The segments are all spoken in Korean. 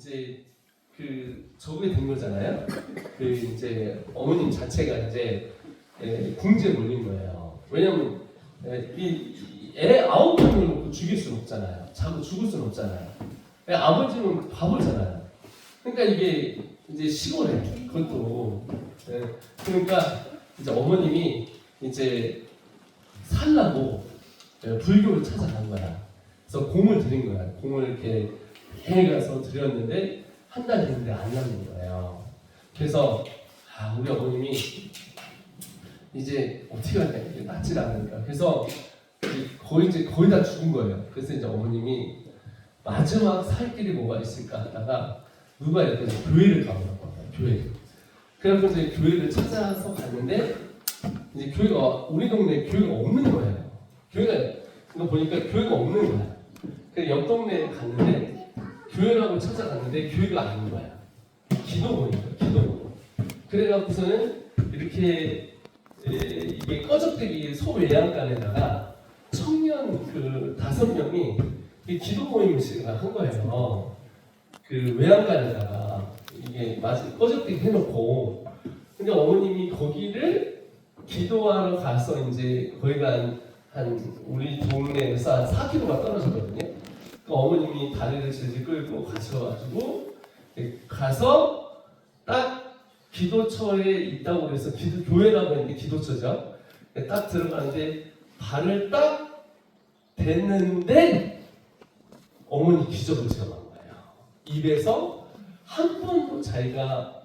이제 그 적응이 된 거잖아요. 그 이제 어머님 자체가 이제 궁지에 몰린 거예요. 왜냐면 이애 9명을 놓고 죽일 수는 없잖아요. 자꾸 죽을 수는 없잖아요. 아버지는 바보잖아요. 그러니까 이게 이제 시골에 그것도 그러니까 이제 어머님이 이제 살라고 불교를 찾아간 거야. 그래서 공을 들인 거야. 공을 이렇게 해가서 드렸는데 한 달 됐는데 안 남는 거예요. 그래서 우리 어머님이 이제 어떻게 하냐 이게 낫질 않으니까 그래서 거의 다 죽은 거예요. 그래서 이제 어머님이 마지막 살 길이 뭐가 있을까 하다가 누가 이렇게 교회를 가보라고 합니다. 교회를. 그래서 이제 교회를 찾아서 갔는데 이제 교회가 우리 동네에 교회가 없는 거예요. 교회가 보니까 교회가 없는 거야. 그래서 옆 동네에 갔는데 교회라고 찾아갔는데 교회가 아닌 거야. 기도원이에요. 기도원. 그래갖고서는 이렇게 이게 꺼적대기 소외양간에다가 청년 그 5명이 기도 모임을 한 거예요. 그 외양간에다가 이게 마치 꺼적대기 해놓고 근데 어머님이 거기를 기도하러 가서 이제 거기가 한 우리 동네에서 한 4km가 떨어졌거든요. 그 어머님이 다리를 질질 끌고 가셔가지고 가서 딱 기도처에 있다고 그래서 교회라고 했는데 기도처죠. 딱 들어가는데 발을 딱 댔는데 어머니 기적을 체험한 거예요. 입에서 한 번도 자기가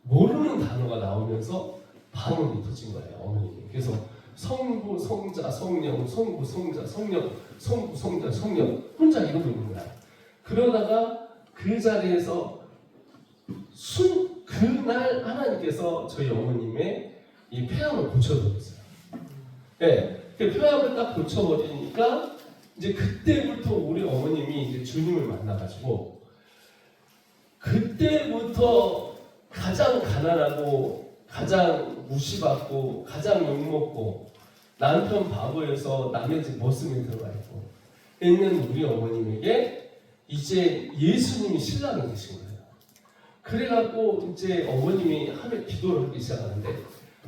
모르는 단어가 나오면서 반응이 터진 거예요. 어머님이. 그래서 성부, 성자, 성령, 성부, 성자, 성령, 성부, 성자, 성령 혼자 이러고 있는 거야. 그러다가 그 자리에서 그날 하나님께서 저희 어머님의 이 폐암을 고쳐버렸어요. 네, 그 폐암을 딱 고쳐버리니까 이제 그때부터 우리 어머님이 이제 주님을 만나가지고 그때부터 가장 가난하고 가장 무시받고 가장 욕먹고 남편 바보여서 남의 집 머슴에 들어가 있고 있는 우리 어머님에게 이제 예수님이 신랑이 되신 거예요. 그래갖고 이제 어머님이 하루에 기도를 하기 시작하는데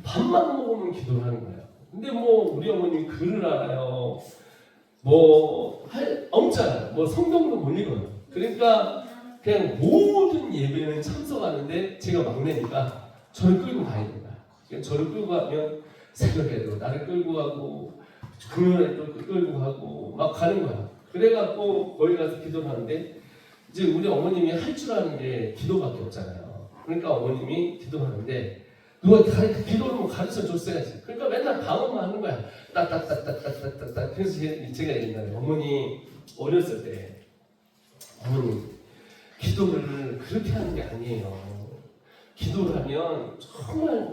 밥만 먹으면 기도를 하는 거예요. 근데 뭐 우리 어머님이 글을 알아요. 뭐 없잖아요. 뭐 성경도 못 읽어요. 그러니까 그냥 모든 예배는 참석하는데 제가 막내니까 저를 끌고 가야 된다. 저를 끌고 가면 새벽에도 나를 끌고 가고 금요일에도 끌고 가고 막 가는 거야. 그래갖고 거기 가서 기도를 하는데 이제 우리 어머님이 할 줄 아는 게 기도밖에 없잖아요. 그러니까 어머님이 기도하는데 누가 기도를 뭐 가르쳐 줬어야지. 그러니까 맨날 방언만 하는 거야. 따따따따따따따. 그래서 제가 옛날에 어머니 어렸을 때 어머님 기도를 그렇게 하는 게 아니에요. 기도를 하면 정말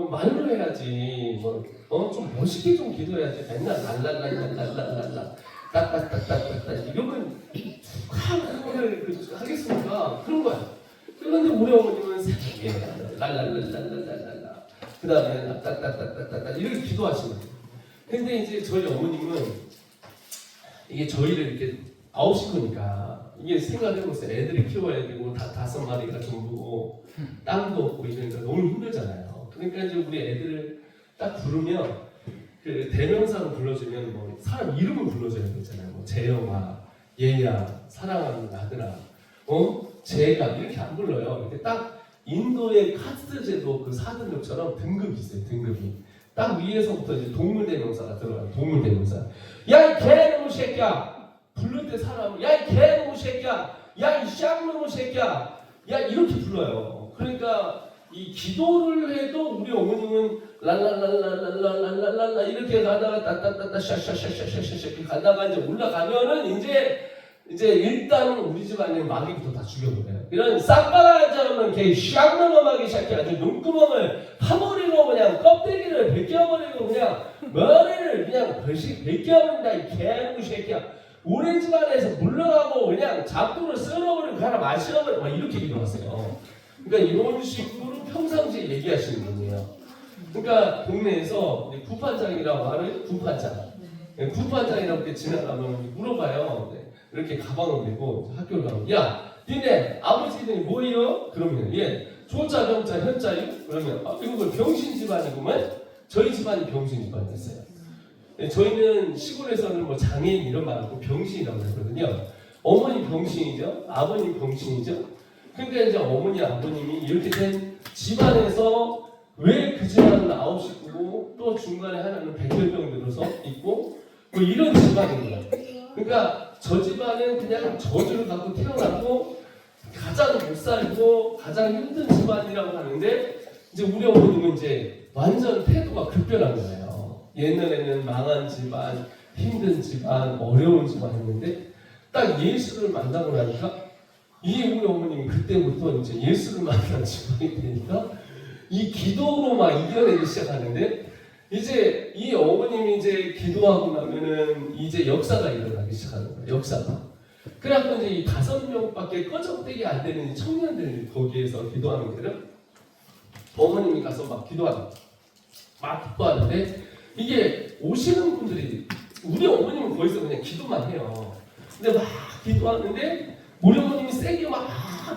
말로 해야지 좀 멋있게 좀 기도해야지. 맨날 랄랄랄랄랄랄랄라 따따따따따따 이러면 그거를 하겠습니까? 그런 거야. 그런데 우리 어머님은 새벽에 랄랄랄랄랄랄라 그 다음에 따따따따따 이렇게 기도하시는 거예요. 근데 이제 저희 어머님은 이게 저희를 이렇게 9식구니까 이게 생각해보세요. 애들이 키워야 되고 5마리가 전부고 땅도 없고 이러니까 너무 힘들잖아요. 그러니까 이제 우리 애들을 딱 부르면 그 대명사로 불러주면 뭐 사람 이름을 불러줘야 되잖아요. 뭐 재영아, 얘야, 사랑하는 아들아, 제가 이렇게 안 불러요. 근데 딱 인도의 카스트 제도 그 4등급처럼 등급이 있어요. 등급이 딱 위에서부터 이제 동물 대명사가 들어가요. 동물 대명사. 야 이 개놈의 새끼야. 부를 때 사람을 야 이 개놈의 새끼야. 야 이 쌍놈의 새끼야. 야 이렇게 불러요. 그러니까 이 기도를 해도 우리 어머님은 랄랄랄랄랄랄랄랄라 이렇게 가다가 따따따따 샤샤샤샤샤샤 이렇게 가다가 이제 올라가면은 이제 일단은 우리 집안에 마귀부터 다 죽여버려요. 이런 싹바라지 않으면 걔 쌍놈의 새끼 아주 눈구멍을 파버리고 그냥 껍데기를 벗겨버리고 그냥 머리를 그냥 벗겨버린다 이 개놈의 새끼야. 우리 집안에서 물러가고 그냥 잡두를 쓸어버리고 가라 마셔버리고 막 이렇게 기도하세요. 그러니까 이런 식으로 평상시에 얘기하시는 분이에요. 그러니까 동네에서 구판장이라고 하는 구판장이라고 이렇게 지나가면 물어봐요. 이렇게 가방을 메고 학교를 가면 야 니네 아버지들이 뭐예요? 그러면 예 조자 병자 현자유? 그러면 이거 병신 집안이구만. 저희 집안이 병신 집안이었어요. 저희는 시골에서는 뭐 장애인 이런 말 하고 병신이라고 하거든요. 어머니 병신이죠. 아버님 병신이죠. 그러니까 이제 어머니 아버님이 이렇게 된 집안에서 왜 그 집안은 9 식구고 또 중간에 하나는 백혈병 들어서 있고 뭐 이런 집안인 거야. 그러니까 저 집안은 그냥 저주를 갖고 태어났고 가장 못 살고 가장 힘든 집안이라고 하는데 이제 우리 어머님은 이제 완전 태도가 급변한 거예요. 옛날에는 망한 집안, 힘든 집안, 어려운 집안이었는데 딱 예수를 만나고 나니까 이 우리 어머님이 그때부터 이제 예수를 만난 집안이 되니까 이 기도로 막 이겨내기 시작하는데 이제 이 어머님이 이제 기도하고 나면은 이제 역사가 일어나기 시작하는 거예요. 역사가. 그래갖고 이제 이 5명밖에 꺼적대기 안 되는 청년들이 거기에서 기도하는 거예요. 어머님이 가서 막 기도하는데 이게 오시는 분들이 우리 어머님은 거기서 그냥 기도만 해요. 근데 막 기도하는데 우리 어머님이 세게 막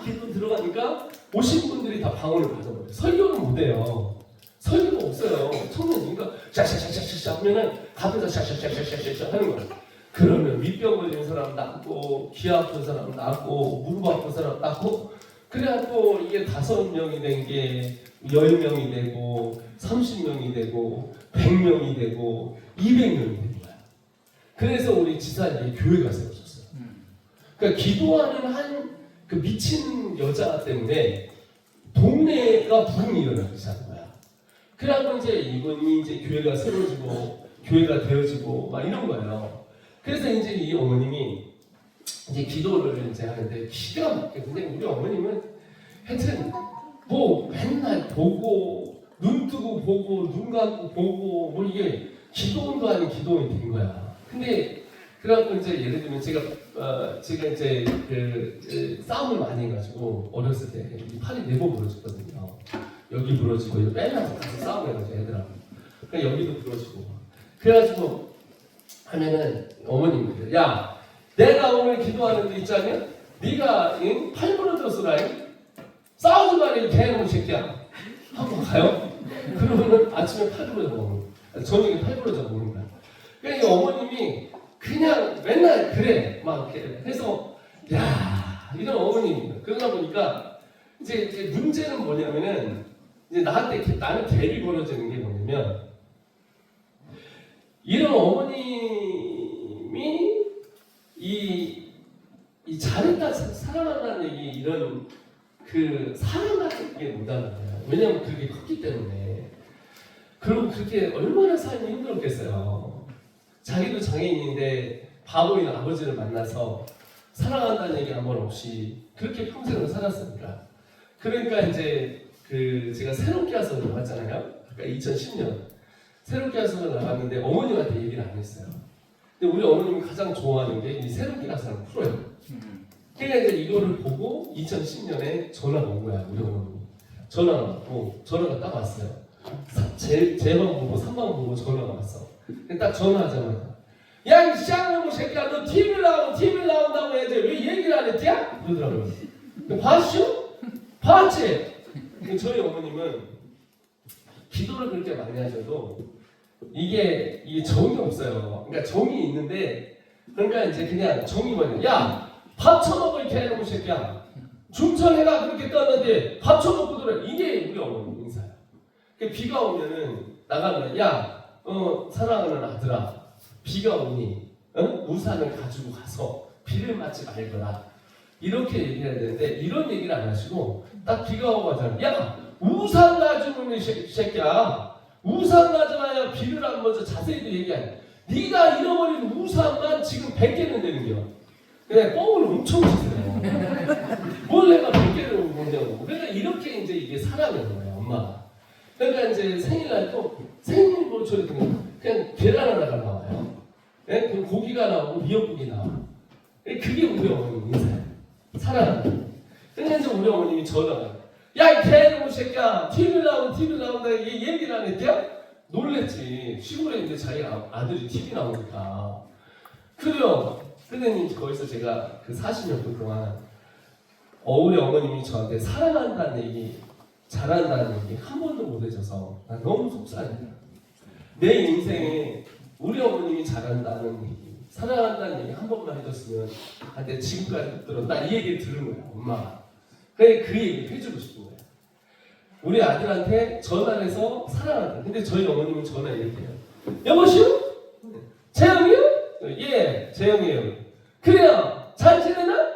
기도 들어가니까 오신 분들이 다 방언을 받아버려요. 설교는 못해요. 설교가 없어요. 청년이니까 샤샤샤샤샤 하면은 앞에서 샤샤샤샤샤샤 하는 거예요. 그러면 밑병 걸린 사람 낫고 귀 아픈 사람 낫고 무릎 아픈 사람 낫고 그래갖고 이게 5명이 된 게 10명이 되고 30명이 되고 100명이 되고 200명이 된 거야. 그래서 우리 지사님이 교회가 세워졌어요. 그러니까 기도하는 한 그 미친 여자 때문에 동네가 부흥이 일어나기 시작한 거야. 그래갖고 이제 이분이 이제 교회가 세워지고 교회가 되어지고 막 이런 거예요. 그래서 이제 이 어머님이 이제 기도를 이제 하는데 기가 막히게 근데 우리 어머님은 하여튼 뭐 맨날 보고 눈 뜨고 보고 눈 감고 보고 뭐 이게 기도원도 아닌 기도원이 된 거야. 근데 그래갖고 이제 예를 들면 제가 이제 그 싸움을 많이 해가지고 어렸을 때 팔이 4번 부러졌거든요. 여기 부러지고 맨날 가서 싸움해가지고 애들하고. 그러니까 여기도 부러지고. 그래가지고 하면은 어머님들 야 내가 오늘 기도하는 데 있잖아. 네가 팔 부러졌으라 싸우지 마라 이 개놈 새끼야. 한번 가요. 그러면은 아침에 팔 부러져 먹는 거야. 저녁에 팔 부러져 먹는 거야. 그러니까 이 어머님이 그냥 맨날 그래 막 이렇게 해서 야 이런 어머님입니다. 그러다 보니까 이제 문제는 뭐냐면은 이제 나는 대비 벌어지는 게 뭐냐면 이런 어머님이 이 잘했다 사랑한다는 얘기 이런 그 사랑 같은 게 못하는 거예요. 왜냐면 그게 컸기 때문에. 그럼 그렇게 얼마나 삶이 힘들었겠어요. 자기도 장애인인데 바보인 아버지를 만나서 사랑한다는 얘기 한 번 없이 그렇게 평생을 살았습니다. 그러니까 이제 제가 새롭게 와서 나왔잖아요. 그러니까 2010년 새롭게 와서 나왔는데 어머님한테 얘기를 안 했어요. 근데 우리 어머님이 가장 좋아하는 게 이 새롭게 와서는 프로예요. 그러니까 이제 이거를 보고 2010년에 전화가 온 거야. 우리 어머님이 전화가 왔고 전화가 딱 왔어요. 제 방 보고 3방 보고 전화가 왔어. 딱 전화하자마자 야 이 쌍놈의 새끼야 너 TV 나온다고 해야지 왜 얘기를 안 했냐? 그러더라고요. 봤슈? 봤지? 저희 어머님은 기도를 그렇게 많이 하셔도 이게 정이 없어요. 그러니까 정이 있는데 그러니까 이제 그냥 정이 뭐냐 야 밥 처먹을 개놈의 새끼야 중천해가 그렇게 떴는데 밥 처먹고 들어 이게 우리 어머님 인사야. 비가 오면은 나가면 야 사랑하는 아들아 비가 오니 우산을 가지고 가서 비를 맞지 말거라 이렇게 얘기해야 되는데 이런 얘기를 안 하시고 딱 비가 오고 하잖아. 야 우산 가지고 있는 새끼야 우산 가져와야 비를 안 먼저 자세히도 얘기하냐. 네가 잃어버린 우산만 지금 100개는 되는 거야. 그냥 뻥을 엄청 치세요. 뭘 내가 100개를 먹냐고. 그러니까 이렇게 이제 이게 사랑인 거예요 엄마가. 그러니까 이제 생일날도 생일 보초를 그냥 계란 하나가 나와요. 네? 그럼 고기가 나오고 미역국이 나와. 그게 우리 어머님 인사예요. 사랑하는. 그러니까 이제 우리 어머님이 전화가 야 이 개놈의 새끼야 TV 나온다 얘기를 안 했대요? 놀랬지. 시골에 있는데 자기 아들이 TV 나오니까. 그래요. 그러더니 거기서 제가 그 40년 동안 우리 어머님이 저한테 사랑한다는 얘기, 잘한다는 얘기 한 번도 못 해줘서 난 너무 속상해요. 내 인생에 우리 어머님이 잘한다는 얘기, 사랑한다는 얘기 한 번만 해줬으면 한테 지금까지 못 들어. 나 이 얘기를 들은 거야, 엄마가. 그래 그 얘기를 해주고 싶은 거야. 우리 아들한테 전화를 해서 사랑한다. 근데 저희 어머님은 전화 이렇게 해요. 여보시오? 재영이요? 예, 재영이에요. 그래요. 잘 지내나?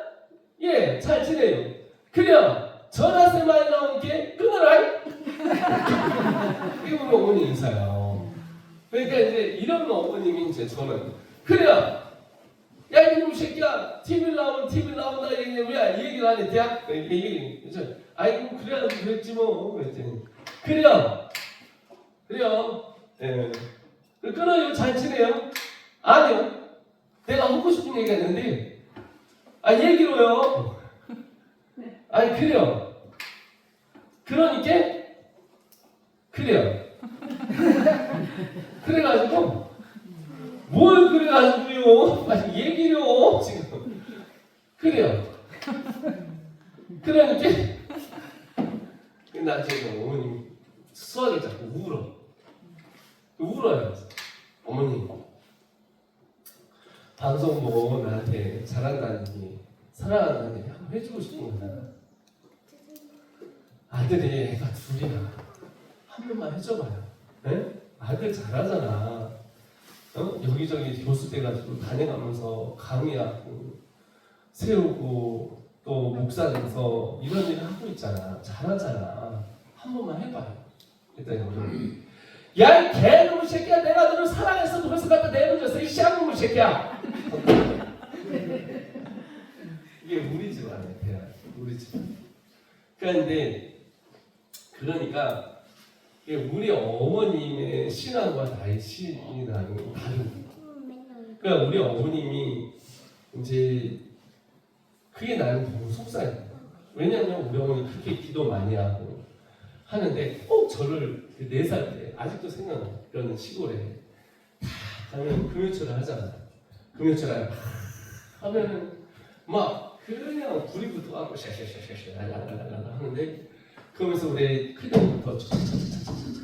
예, 잘 지내요. 그래요. 전화세 많이 나온 게 끊어라. 이게 우리 어머니 인사요. 그러니까 이제 이런 어머님이 이제 저는 그래요. 야 이놈 새끼야, TV 나온다 얘기 왜 얘기를 안 해? 대학 얘기 이제 아이고 그래야 그랬지 뭐 그랬더니 그래요. 예. 끊어요. 잘 지내요? 아니요. 내가 하고 싶은 얘기가 있는데 얘기로요. 아니 그래요. 그러니까 그래요. 그래가지고 뭘 그래가지고요. 빨리 얘기요 지금. 그래요. 그러니까 나 지금 어머님 수학이 자꾸 울어요. 어머니 방송 보고 나한테 잘한다는 얘기, 사랑한다는 얘기 한번 해주고 싶은 거야. 아들이 애가 둘이나 한 번만 해줘봐요. 네? 아들 잘하잖아. 여기저기 교수 돼가지고 다녀가면서 강의하고 세우고 또 목사 돼서 이런 일을 하고 있잖아. 잘하잖아. 한 번만 해봐요. 일단 여러분. 야, 이 개놈의 새끼야. 내가 너를 사랑해서 벌써 갖다 내버렸어. 이 씨앗놈의 새끼야. 이게 우리 집안이에요. 우리 집안. 그러니까 우리 어머님의 신앙과 나의 신앙이 다른. 그러니까 우리 어머님이 이제 그게 나는 너무 속상해. 왜냐하면 우리 어머니 그렇게 기도 많이 하고 하는데 꼭 저를 4살 때 아직도 생각나. 그런 시골에 다 가면 금요철을 하잖아. 금요철을 하면은 막 그냥 불이 붙어가고 샤샤샤샤샤 랄랄랄랄 하는데 그러면서 우리 큰형부터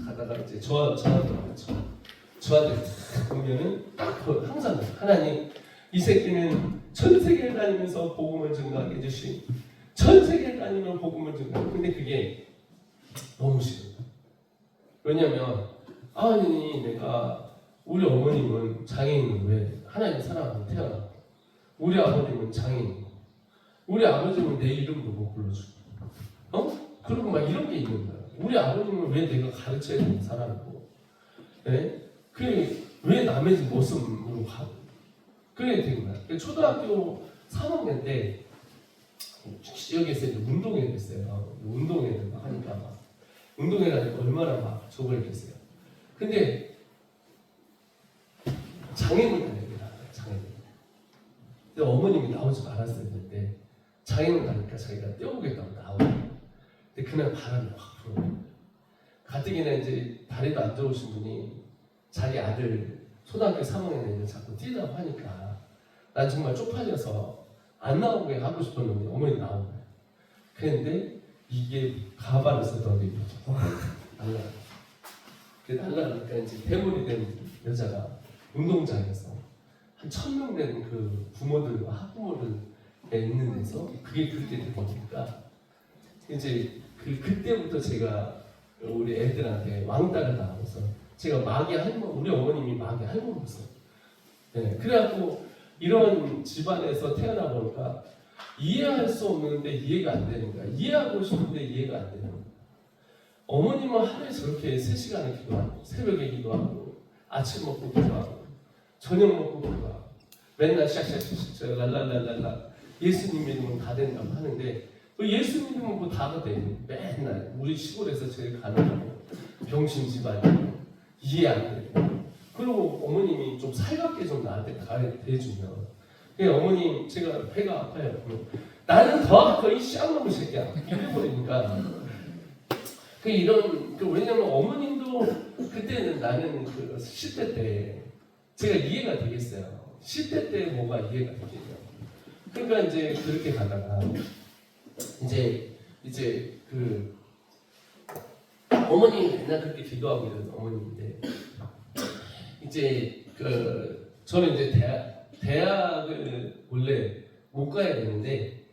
가다가 이제 저한테 보면은 딱 항상 하나님 이 새끼는 전 세계를 다니면서 복음을 증거하게 해주시. 전 세계를 다니면 복음을 증거하고. 근데 그게 너무 싫어요. 왜냐면 아니 내가 우리 어머님은 장애인은 왜 하나님 사랑하고 태어나고 우리 아버님은 장애인, 우리 아버지는 내 이름도 못 불러주고 그리고 막 이런 게 있는 거야. 우리 아버님은 왜 내가 가르쳐야 되는 사람이고, 네? 왜 남의 집 모습으로 가고 그래야 되는 거야. 초등학교 3학년 때 여기에서 이제 운동회 됐어요. 운동회를 막 하니까 막 운동회가 얼마나 막 저거했겠어요. 근데 장애물 다닙니다. 장애물. 근데 어머님이 나오지 말았어야 되는데 장애물 다니까 자기가 떼어보겠다고 나오고. 근데 그날 바람이 확 불어요. 가뜩이나 이제 다리도 안 좋으신 분이 자기 아들 초등학교 3학년 애를 자꾸 뛰다고 하니까 난 정말 쪽팔려서 안 나오게 하고 싶었는데 어머니 나온 거예요. 그런데 이게 가발을 쓰더니 날라가니까 이제 대물이 된 여자가 운동장에서 한 1000명 되는 그 부모들과 학부모들 있는 데서 그게 그렇게 되니까 이제 그때부터 제가 우리 애들한테 왕따를 당하면서 제가 마귀 할머, 우리 어머님이 마귀 할머니였어요. 네, 그래갖고 이런 집안에서 태어나 보니까 이해할 수 없는데 이해가 안 되는 거야. 이해하고 싶은데 이해가 안 되는 거야. 어머님은 하루에 저렇게 3시간을 기도하고 새벽에 기도하고 아침 먹고 기도하고 저녁 먹고 기도하고 맨날 샥샥샥 랄랄랄랄라 예수님 믿으면 다 된다고 하는데 예수 믿으면 뭐 다가 돼. 맨날 우리 시골에서 제일 가난하고 병신 집안이고 이해 안 되고 그리고 어머님이 좀 살갑게 좀 나한테 대해주면 어머님 제가 배가 아파요. 나는 더 아파 이 쌍놈의 새끼야 이래버리니까 왜냐면 어머님도 그때는 나는 그 10대 때 제가 이해가 되겠어요. 10대 때 뭐가 이해가 되겠냐. 그러니까 이제 그렇게 가다가 이제 그 어머니 맨날 그렇게 기도하고 이런 어머니인데 이제 그 저는 이제 대학을 원래 못 가야 되는데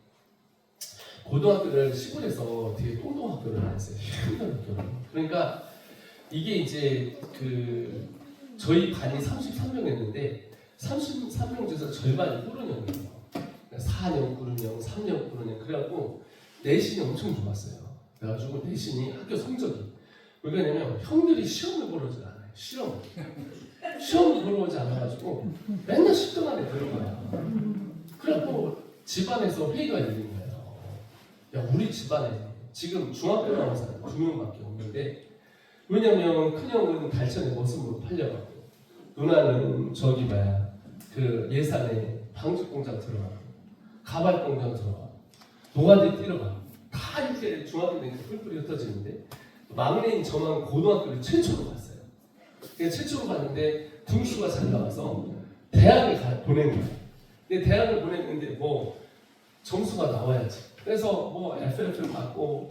고등학교를 시골에서 되게 똥똥 학교를 나왔어요. 힘든 학교를. 그러니까 이게 이제 그 저희 반이 33명이었는데 33명 중에서 절반이 꾸른형이에요. 4년 꾸른형, 3년 꾸른형. 그래갖고 내신이 엄청 좋았어요. 그래가지고 내신이 학교 성적이 왜 그러냐면 형들이 시험을 보러오지 않아요. 시험을 보러오지 않아가지고 맨날 10등 안에 드는 거야. 그래갖고 집안에서 회의가 열린 거예요. 야, 우리 집안에 지금 중학교 나온 사람 2명밖에 없는데 왜냐면 큰형은 달천에 머슴으로 팔려가고 누나는 저기 그 예산에 방직 공장 들어가고 가발 공장 들어가고 노가리 뛰러가고 다 이렇게 중학교 되니까 뿔뿔이 흩어지는데 막내인 저만 고등학교를 최초로 갔어요. 최초로 갔는데 등수가 잘 나와서 대학을 보낸 거예요. 근데 대학을 보냈는데 뭐 점수가 나와야지. 그래서 뭐 FF를 맞고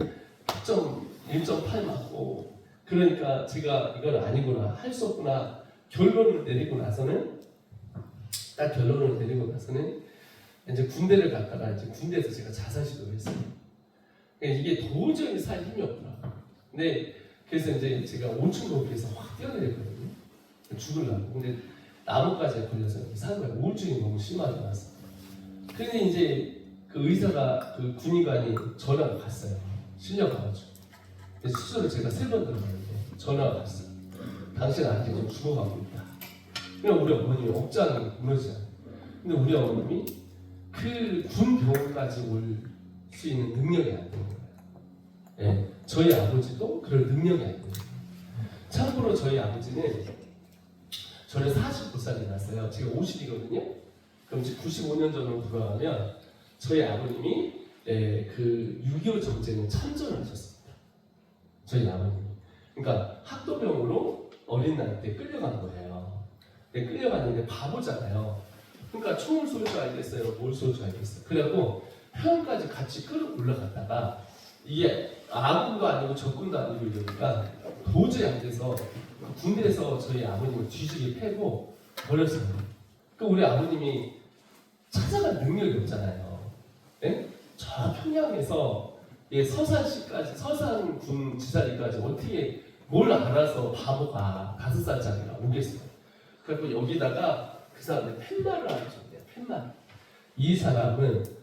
1.8 맞고 그러니까 제가 이건 아니구나 할 수 없구나 결론을 내리고 나서는 이제 군대를 갔다가 이제 군대에서 제가 자살 시도를 했어요. 이게 도저히 살 힘이 없더라. 근데 그래서 이제 제가 5층 높이에서 확 뛰어내렸거든요. 죽으려고. 근데 나뭇가지에 걸려서 산 거예요. 우울증이 너무 심하게 나서. 근데 이제 그 의사가 그 군의관이 전화가 갔어요. 실려가가지고. 수술을 제가 3번 들어갔는데 전화가 갔어요. 당신 아직 좀 죽어가고 있다. 그럼 우리 어머님이 억장이 무너지잖아요. 근데 우리 어머님이 그 군 병원까지 올 수 있는 능력이 안 되는 거예요. 예, 저희 아버지도 그럴 능력이 안 되는 거예요. 참고로 저희 아버지는 저는 49살이 났어요. 제가 50이거든요. 그럼 이제 95년 전으로 돌아가면 저희 아버님이 그 6.25 전쟁에 참전을 하셨습니다. 저희 아버님이. 그러니까 학도병으로 어린 나이 때 끌려간 거예요. 끌려갔는데 바보잖아요. 그러니까 총을 쏠 줄 알겠어요? 뭘 쏠 줄 알겠어요? 그래갖고 평양까지 같이 끌어 올라갔다가 이게 아군도 아니고 적군도 아니고 이러니까 도저히 안 돼서 군대에서 저희 아버님을 뒤지게 패고 버렸어요. 그 우리 아버님이 찾아갈 능력이 없잖아요. 네? 저 평양에서 서산시까지 서산군 지사리까지 어떻게 뭘 알아서 바보가 5살짜리가 오겠어요. 그래서 여기다가 그 사람의 팻말을 알려줬대요. 팻말. 이 사람은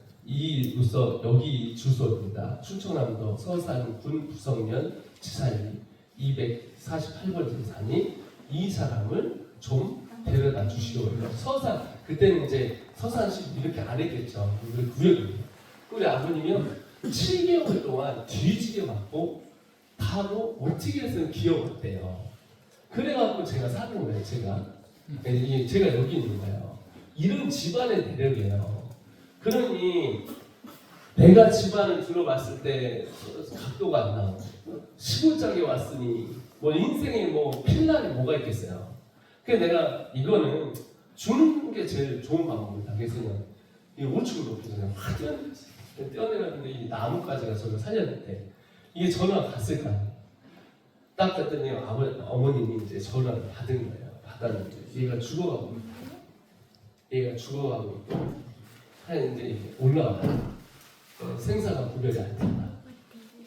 여기 주소입니다. 충청남도 서산군 부성면 지사리 248번지 사니 이 사람을 좀 데려다 주시오. 서산 그때는 이제 서산시 이렇게 안 했겠죠. 구역이. 우리 아버님이요 7개월 동안 뒤지게 맞고 바로 어떻게 해서는 기어갔대요. 그래갖고 제가 사는 거예요. 제가 여기 있는 거예요. 이런 집안의 대력이에요. 그러니 내가 집안을 둘러봤을 때 각도가 안 나오고 시골장에 왔으니 뭐 인생에 뭐 필날이 뭐가 있겠어요. 그래서 내가 이거는 주는 게 제일 좋은 방법이다. 그래서 그냥 이 5층 높이서 그냥 확 뛰어내렸는데 이 나뭇가지가 저를 살렸는데 이게 전화가 갔을 거 아니에요. 딱 갔더니 어머님이 이제 전화를 받은 거예요. 받았는데 얘가 죽어가고 있고 하는데 올라와라. 생사가 구별이 안 된다.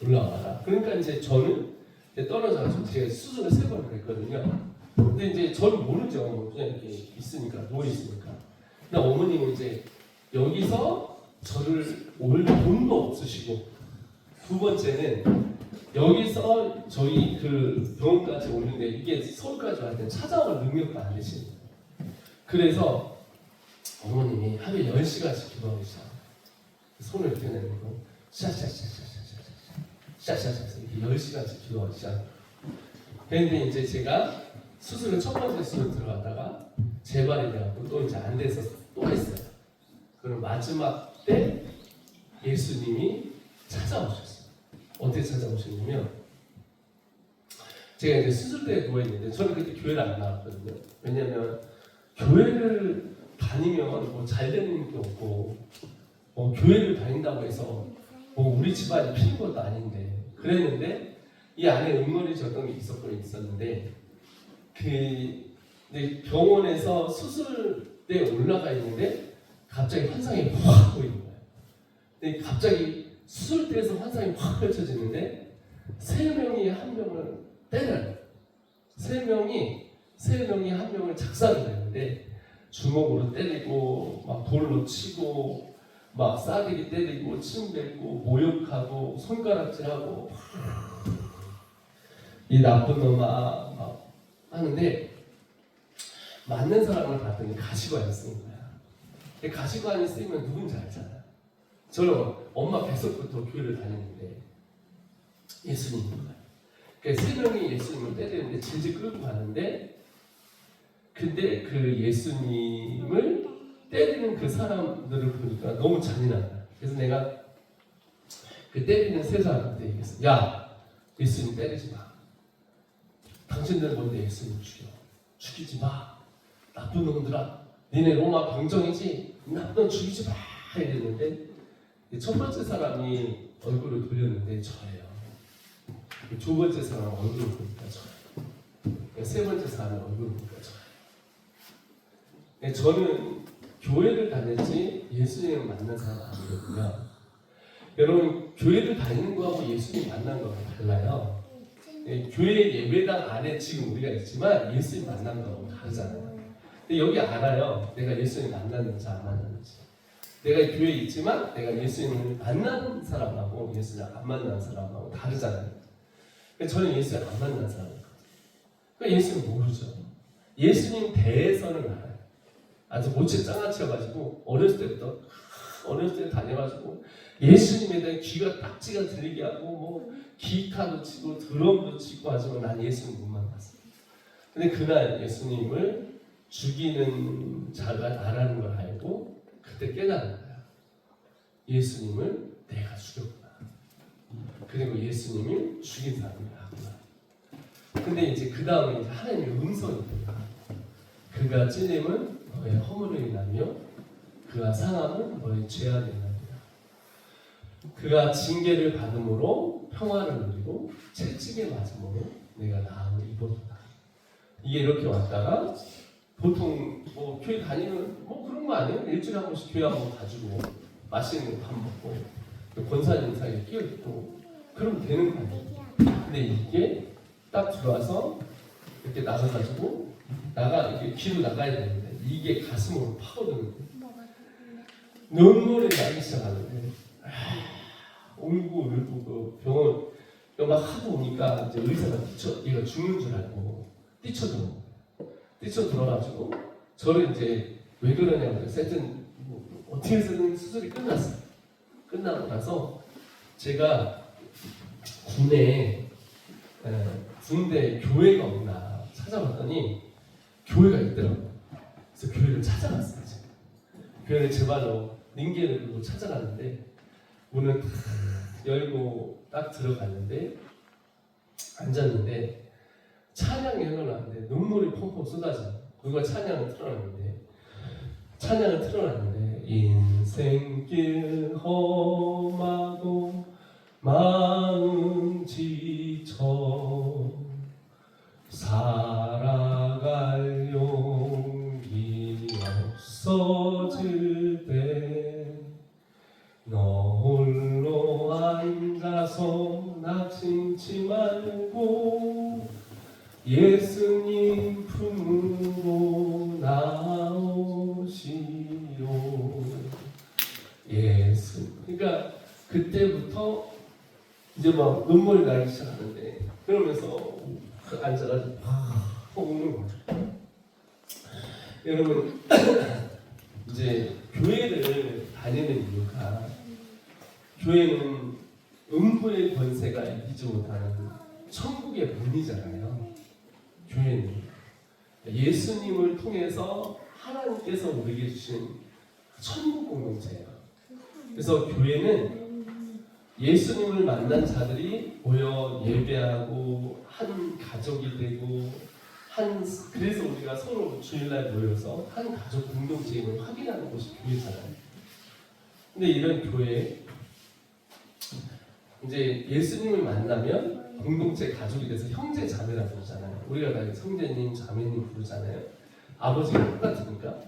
올라와라. 그러니까 이제 저는 이제 떨어져서 제가 수술을 3번을 했거든요. 근데 이제 저는 모르죠. 그냥 이렇게 있으니까 누워 있으니까. 근데 어머님은 이제 여기서 저를 올 돈도 없으시고 두 번째는 여기서 저희 그 병원까지 오는데 이게 서울까지 갈 때 찾아올 능력도 안 되시는 거예요. 그래서 어머님이 하루에 10시간씩 기도하고 있어요. 손을 이렇게 내밀고 샤샤샤샤샤샤샤샤 이렇게 10시간씩 기도하고 있어요. 그런데 이제 제가 수술을 첫 번째 수술 들어갔다가 재발이 돼갖고 또 이제 안 돼서 또 했어요. 그럼 마지막 때 예수님이 찾아오셨어요. 어떻게 찾아오셨냐면 제가 이제 수술대에 누워있는데 저는 그때 교회를 안 나왔거든요. 왜냐면 교회를 다니면 뭐 잘 되는 게 없고 교회를 다닌다고 해서 우리 집안이 피는 것도 아닌데 그랬는데 이 안에 응어리 졌던 게 있었는데 근데 병원에서 수술대에 올라가 있는데 갑자기 환상이 확 보이는 거예요. 근데 갑자기 수술대에서 환상이 확 펼쳐지는데 세 명이 한 명을 때려요. 세 명이 한 명을 작살을 내는데 주먹으로 때리고 막 돌로 치고 막 싸대기 때리고 침 뱉고 모욕하고 손가락질하고 이 나쁜 놈아 막 하는데 맞는 사람을 봤더니 가시관이 쓰인 거야. 가시관이 쓰이면 누군지 알잖아요. 저는 엄마 뱃속부터 교회를 다녔는데 예수님인 거예요. 그러니까 세 명이 예수님을 때리는데 질질 끌고 가는데 근데 그 예수님을 때리는 그 사람들을 보니까 너무 잔인한 거야. 그래서 내가 그 때리는 세 사람한테 얘기했어. 야, 예수님 때리지 마. 당신들 뭔데 예수님 죽이지 마. 나쁜 놈들아. 니네 로마 병정이지. 나쁜 놈 죽이지 마. 이랬는데 첫 번째 사람이 얼굴을 돌렸는데 저예요. 두 번째 사람 얼굴을 보니까 저예요. 세 번째 사람 얼굴을 보니까 저예요. 저는 교회를 다녔지 예수님을 만난 사람 아니거든요. 여러분 교회를 다니는 거하고 예수님 만난 거하고 달라요. 교회 예배당 안에 지금 우리가 있지만 예수님 만난 거하고 다르잖아요. 근데 여기 알아요. 내가 예수님 만났는지 안 만났는지. 내가 교회에 있지만 내가 예수님을 만난 사람하고 예수님 안 만난 사람하고 다르잖아요. 저는 예수님 안 만난 사람이거든요. 그러니까 예수님 모르죠. 예수님 대해서는 알아요. 아주 모체 짱아치여가지고 어렸을 때 다녀가지고 예수님에 대한 귀가 딱지가 들리게 하고 뭐 기타도 치고 드럼도 치고 하지만 난 예수님 못 만났어요. 근데 그날 예수님을 죽이는 자가 나라는 걸 알고 그때 깨달은 거야. 예수님을 내가 죽였구나. 그리고 예수님을 죽인 사람이 나구나. 근데 이제 그 다음에 이제 하나님의 음성이 들려. 그가 찔림은 너의 허물로 인하며 그가 상함은 너의 죄악에 인하리라. 그가 징계를 받음으로 평화를 누리고 채찍에 맞음으로 내가 나음을 입었다. 이게 이렇게 왔다가 보통 뭐 교회 다니면 뭐 그런 거 아니에요? 일주일에 한 번씩 교회 한번 가지고 맛있는 거 밥 먹고 권사님 사이에 끼어 있고 그러면 되는 거 아니에요? 근데 이게 딱 들어와서 이렇게 나가가지고 이렇게 귀로 나가야 되는데 이게 가슴으로 파고드는 거예요. 눈물이 나기 시작하는데 울고 그 병원 막 하고 오니까 이제 의사가 얘가 죽는 줄 알고 뛰쳐들어가지고 저를 이제 왜 그러냐고 하여튼 뭐 어떻게 해서든 수술이 끝났어요. 끝나고 나서 제가 군대 교회가 없나 찾아봤더니 교회가 있더라고요. 그래서 교회를 찾아갔어요. 제가. 교회를 제 발로 링게를 들고 찾아갔는데 문을 탁 열고 딱 들어갔는데 앉았는데 찬양이 흘러나는데 눈물이 펑펑 쏟아져. 누가 찬양을 틀어놨는데 인생길 험하고 마음 지쳐 살아갈 용기 없어질 때 너 홀로 앉아서 낙심치 말고 예수님 품으로 나오시오. 그러니까 그때부터 이제 막 눈물이 나기 시작하는데 그러면서 앉아가지고 우는 거죠. 여러분 이제 교회를 다니는 이유가 교회는 음부의 권세가 이기지 못하는 천국의 문이잖아요. 교회는 예수님을 통해서 하나님께서 우리에게 주신 천국 공동체예요. 그래서 교회는 예수님을 만난 자들이 모여 예배하고 한 가족이 되고 그래서 우리가 서로 주일날 모여서 한 가족 공동체임을 확인하는 곳이 교회잖아요. 근데 이런 교회 이제 예수님을 만나면 공동체 가족이 돼서 형제 자매라 부르잖아요. 우리가 다 형제님 자매님 부르잖아요. 아버지가 똑같으니까.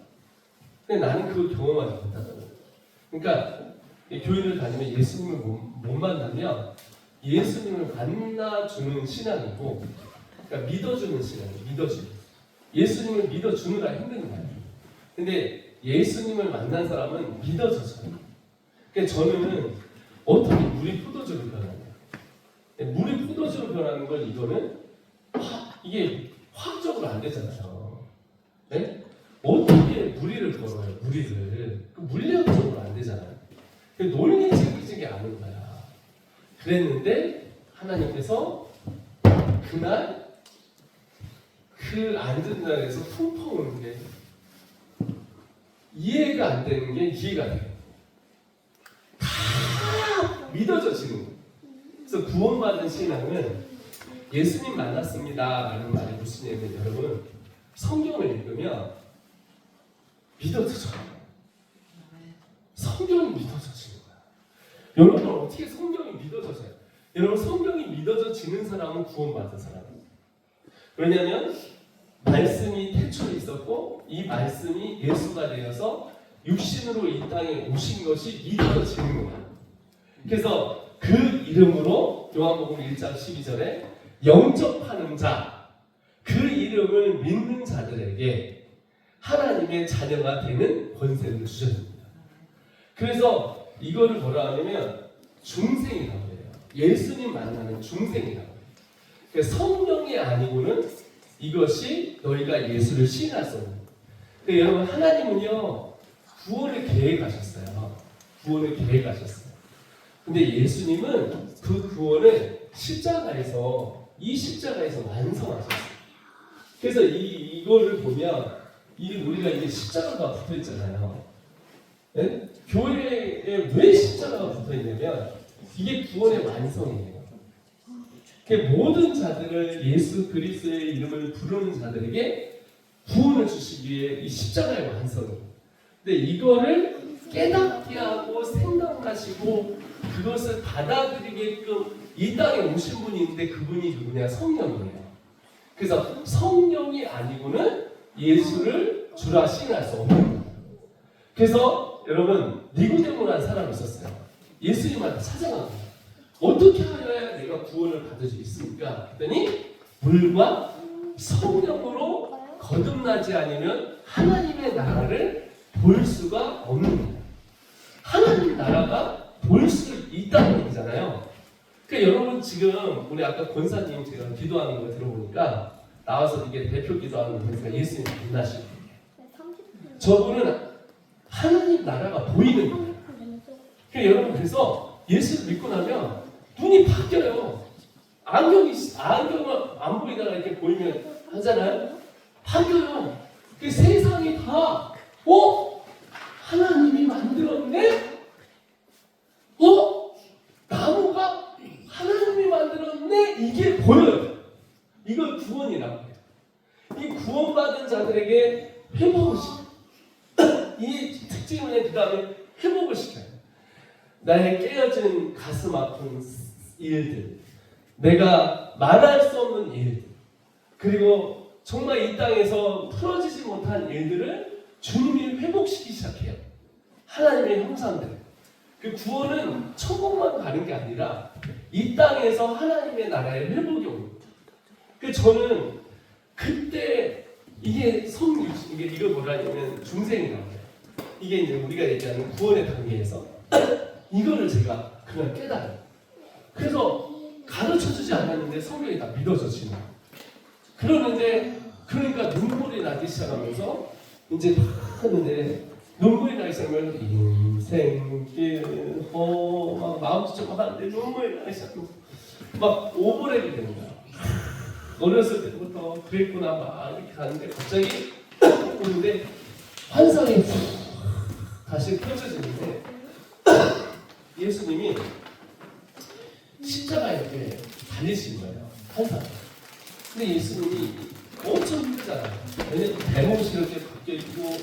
근데 나는 그걸 경험하지 못하거든요. 그러니까 교회를 다니면 예수님을 못 만나면 예수님을 만나주는 신앙이고, 그러니까 믿어주는 신앙이에요. 믿어주는. 예수님을 믿어주느라 힘든 거예요. 근데 예수님을 만난 사람은 믿어져요. 그러니까 저는 어떻게 물이 포도주로 변하냐. 물이 포도주로 변하는 건 이거는 이게 화학적으로 안 되잖아요. 네? 어떻게 무리를 걸어요? 무리를. 물리학적으로 안 되잖아요. 논리적이지 않은 거야. 그랬는데 하나님께서 그날 그 앉은 자리에서 풍펑 오는 게 이해가 안 되는 게 이해가 돼요. 다 믿어져지는 거예요. 그래서 구원받은 신앙은 예수님 만났습니다 라는 말이 무슨 얘기냐면, 여러분 성경을 읽으면 믿어져요. 성경이 믿어져지는 거야. 여러분 어떻게 성경이 믿어져져요? 여러분 성경이 믿어져지는 사람은 구원받은 사람이에요. 왜냐하면 말씀이 태초에 있었고 이 말씀이 예수가 되어서 육신으로 이 땅에 오신 것이 믿어지는 거야. 그래서 그 이름으로 요한복음 1장 12절에 영접하는 자, 그 이름을 믿는 자들에게 하나님의 자녀가 되는 권세를 주셨습니다. 그래서 이거를 뭐라 하냐면 중생이라고 해요. 예수님 만나는 중생이라고 해요. 그러니까 성령이 아니고는 이것이 너희가 예수를 시인할 수 없는. 그러니까 여러분 하나님은요 구원을 계획하셨어요. 구원을 계획하셨어요. 근데 예수님은 그 구원을 십자가에서 완성하셨어요. 그래서 이거를 보면 우리가 이게 십자가가 붙어 있잖아요. 네? 교회에 왜 십자가가 붙어 있냐면 이게 구원의 완성이에요. 모든 자들을 예수 그리스도의 이름을 부르는 자들에게 구원을 주시기 위해 이 십자가의 완성이에요. 근데 이거를 깨닫게 하고 생각하시고 그것을 받아들이게끔 이 땅에 오신 분이 있는데 그분이 누구냐? 성령이에요. 그래서 성령이 아니고는 예수를 주라 시인할 수 없는 거예요. 그래서 여러분 니고데모라는 사람이 있었어요. 예수님한테 찾아간 거예요. 어떻게 하여야 내가 구원을 받을 수 있습니까? 그랬더니 물과 성령으로 거듭나지 않으면 하나님의 나라를 볼 수가 없는 거예요. 하나님 나라가 볼 수 있다는 얘기잖아요. 그러니까 여러분 지금 우리 아까 권사님 제가 기도하는 거 들어보니까 나와서 이게 대표 기도하는 거니까 예수님 만나시고 저분은 하나님 나라가 보이는 거예요. 그러니까 여러분 그래서 예수를 믿고 나면 눈이 바뀌어요. 안경을 안 보이다가 이렇게 보이면 하잖아요. 바뀌어요. 그 세상이 다 하나님이 만들었네? 나무가 하나님이 만들었네? 이게 보여요. 이걸 구원이라고 해요. 이 구원받은 자들에게 회복을 시켜요. 이 특징을 그 다음에 회복을 시켜요. 나의 깨어진 가슴 아픈 일들, 내가 말할 수 없는 일들, 그리고 정말 이 땅에서 풀어지지 못한 일들을 주님이 회복시키기 시작해요. 하나님의 형상들. 그 구원은 천국만 가는 게 아니라 이 땅에서 하나님의 나라의 회복이 옵니다. 그 저는 그때 이게 이거 뭐라냐면 중생이라고 해요. 이게 이제 우리가 얘기하는 구원의 단계에서 이거를 제가 그냥 깨달아요. 그래서 가르쳐주지 않았는데 성경이 다 믿어져지는 거예요. 그러니까 눈물이 나기 시작하면서 이제 다 하는데 눈물이 나기 시작하면 인생길 막 마음도 좀 하는데 눈물이 나기 시작하면서 막 오버랩이 되는 거야. 어렸을 때부터 그랬구나 막 이렇게 가는데 갑자기 오는데 환상이 다시 펼쳐지는데 예수님이 십자가에 이렇게 달리신 거예요. 환상. 근데 예수님이 엄청 힘들잖아요. 왜냐면 대못이 이렇게 바뀌어 있고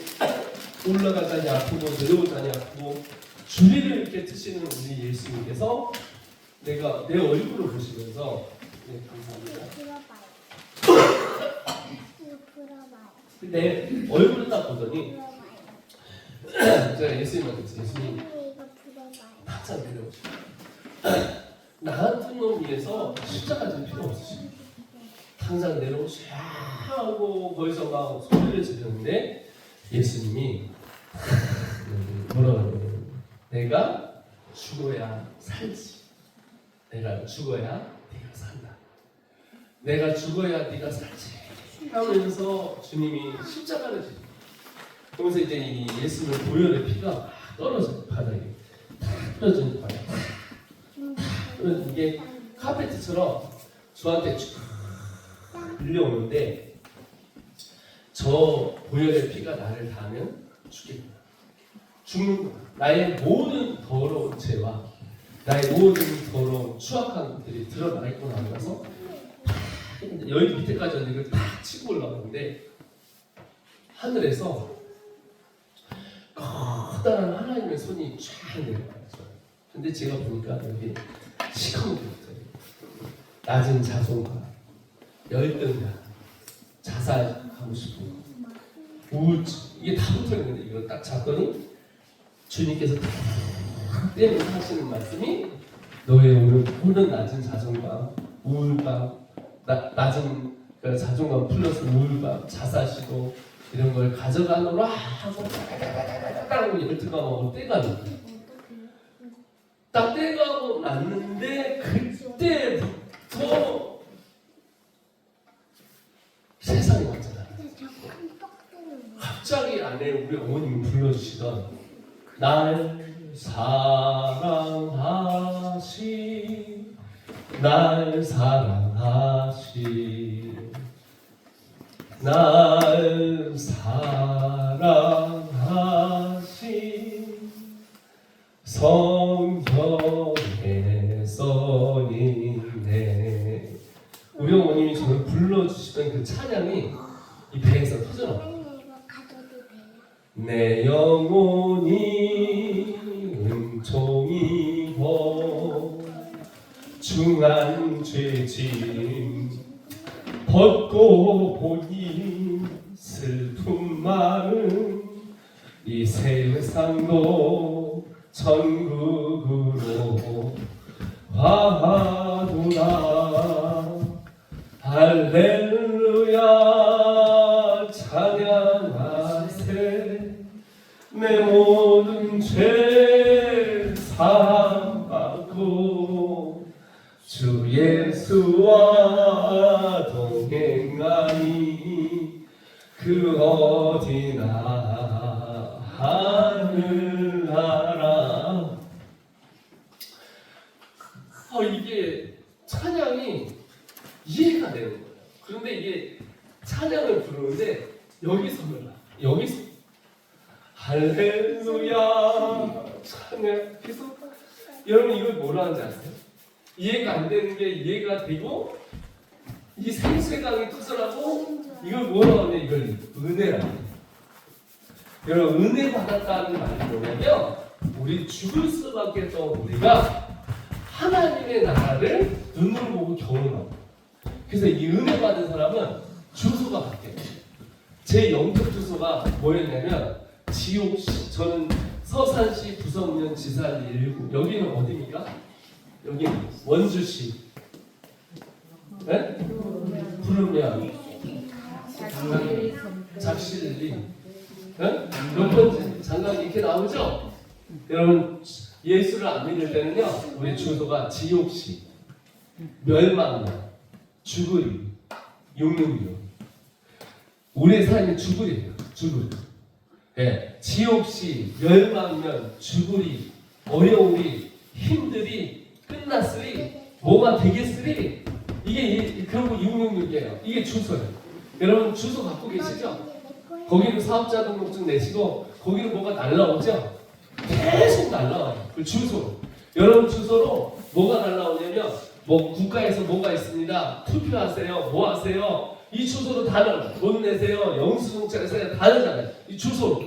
올라가자니 아프고 내려오자니 아프고 주리를 이렇게 트시는 우리 예수님께서 내가 내 얼굴을 보시면서 네, 감사합니다. 내 얼굴을 딱 보더니 제가 예수님한테 예수님 항상 내려오시고 나한테 놈 위해서 십자가 질 필요 없으시고 항상 내려오시고 하고 거기서 막 소리를 지르는데 예수님이 뭐라고 하냐면 내가 죽어야 살지, 내가 죽어야 네가 산다, 내가 죽어야 네가 살지 하면서 주님이 십자가를 지고 그러면서 이제 이 예수님의 보혈의 피가 막 떨어져요. 바닥에 다 떨어지는 바닥에 그래서 이게 카페트처럼 저한테 쭉 밀려오는데 저 보혈의 피가 나를 닿으면 죽겠구나, 죽는 거야. 나의 모든 더러운 죄와 나의 모든 더러운 추악한 것들이 드러나 있고 나서 여기 밑에까지 왔는데 이걸 다 치고 올라가는데 하늘에서 커다란 하나님의 손이 쫙 내려가요. 근데 제가 보니까 여기 시커멓게 붙어요. 낮은 자존감, 열등감, 자살하고 싶은 거, 우울증, 이게 다 붙어있는데 이거 딱 잡더니 주님께서 딱 떼면서 하시는 말씀이 너의 오늘 낮은 자존감, 우울감, 낮은 자존감 플러스 우울감, 자살시도 이런 걸 가져가노라 하고 따따따따따 열등감하고 떼가는 딱 떼가고 났는데 그때부터 세상이 왔잖아. 갑자기 안에 우리 어머님이 불러주시던 날 사랑하시, 날 사랑하시, 날 사랑하시 성경에 써있네. 우리 어머님이 저를 불러주시던 그 찬양이 이 배에서 터져나와요. 내 영혼이 은총이고 중한 죄짐 벗고 보니 슬픔 많은 이 세상도 천국으로 화두나 할렐루야 찬양하세. 내 모든 죄 사함받고 주 예수와 동행하니 그 어디나 하늘나라. 이게 찬양이 이해가 되는 거예요. 그런데 이게 찬양을 부르는데 여기서 몰라. 여기서 할렐루야 찬양. 그래서 여러분 이걸 뭐라 하는지 아세요? 이해가 안 되는 게 이해가 되고 이 생수강이 터져나고 이걸 뭐라고 하냐, 이걸 은혜라고 해요. 여러분 은혜 받았다는 말이 뭐냐면 우리 죽을 수밖에 없던 우리가 하나님의 나라를 눈으로 보고 경험하고, 그래서 이 은혜 받은 사람은 주소가 바뀌어요. 제 영적 주소가 뭐였냐면 지옥시, 저는 서산시 부성면 지사리 1구, 여기는 어디입니까? 여기는 원주시, 네? 부르면 작실리, 네? 몇 번째 장관 이렇게 나오죠? 여러분 예수를 안 믿을 때는요, 우리 주소가 지옥시, 멸망면, 죽으리, 육능교. 우리의 삶이 죽으리예요. 죽으리. 네, 지옥시, 멸망면, 죽으리, 어려우리, 힘들이, 끝났으리, 뭐가 되겠으리. 이게 그리고 육능교예요. 이게 주소예요. 여러분 주소 갖고 계시죠? 거기로 사업자 등록증 내시고 거기로 뭐가 날라오죠? 계속 날라와요. 그 주소. 여러분 주소로 뭐가 날라오냐면 뭐 국가에서 뭐가 있습니다. 투표하세요. 뭐 하세요? 이 주소로 다 넣어요. 돈 내세요, 영수증자에서 다 넣잖아요. 이 주소로.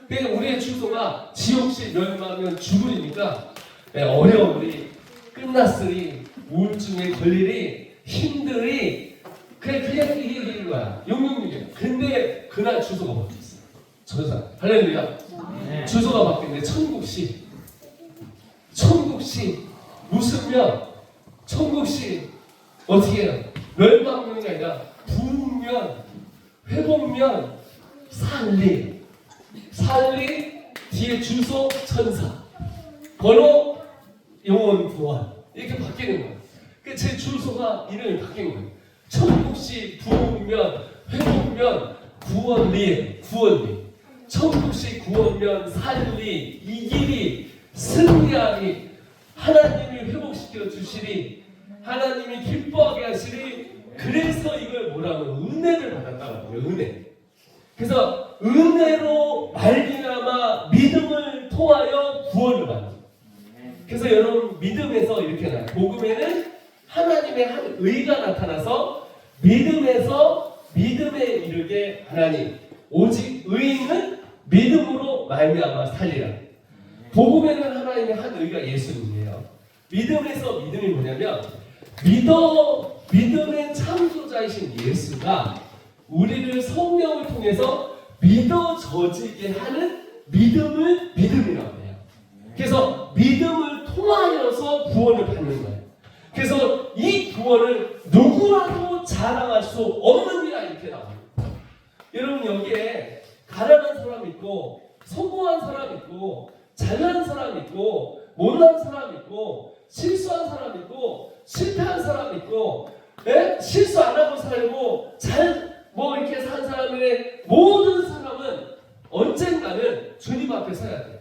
그러니까 우리의 주소가 지옥시 멸망하면 죽으리니까 어려우리, 끝났으리, 우울증에 걸리리, 힘들이 그냥 이게 거야. 666이야. 근데 그날 주소가 바뀌었어. 전사. 할렐루야. 네. 주소가 바뀌었는데 천국시. 천국시 무슨 면? 천국시 어떻게 해요? 멸망면이 아니라 부흥면, 회복면, 살리. 살리 뒤에 주소 천사. 번호 영원 구원. 이렇게 바뀌는 거예요. 제 주소가 이름이 바뀐 거예요. 천국시 부흥면, 회복면, 구원리. 천국시 구원면, 살리, 이길이, 승리하리, 하나님이 회복시켜 주시리, 하나님이 기뻐하게 하시리. 그래서 이걸 뭐라고 은혜를 받았다고 해요. 은혜. 그래서 은혜로 말미암아 믿음을 통하여 구원을 받는. 그래서 여러분 믿음에서 이렇게 나요. 복음에는 하나님의 한 의가 나타나서 믿음에서 믿음에 이르게 하나님. 오직 의인은 믿음으로 말미암아 살리라. 복음에는 하나님의 한 의가 예수님이에요. 믿음에서 믿음이 뭐냐면 믿음의 창조자이신 예수가 우리를 성령을 통해서 믿어져지게 하는 믿음을 믿음이라고 해요. 그래서 믿음을 통하여서 구원을 받는 거예요. 그래서 이 구원을 누구라도 자랑할 수 없는 이라 이렇게 나옵니다. 여러분 여기에 가난한 사람 있고 성공한 사람 있고 잘난 사람 있고 못난 사람 있고 실수한 사람 있고 실패한 사람 있고 실수 안 하고 살고 이렇게 산 사람의 모든 사람은 언젠가는 주님 앞에 서야 돼요.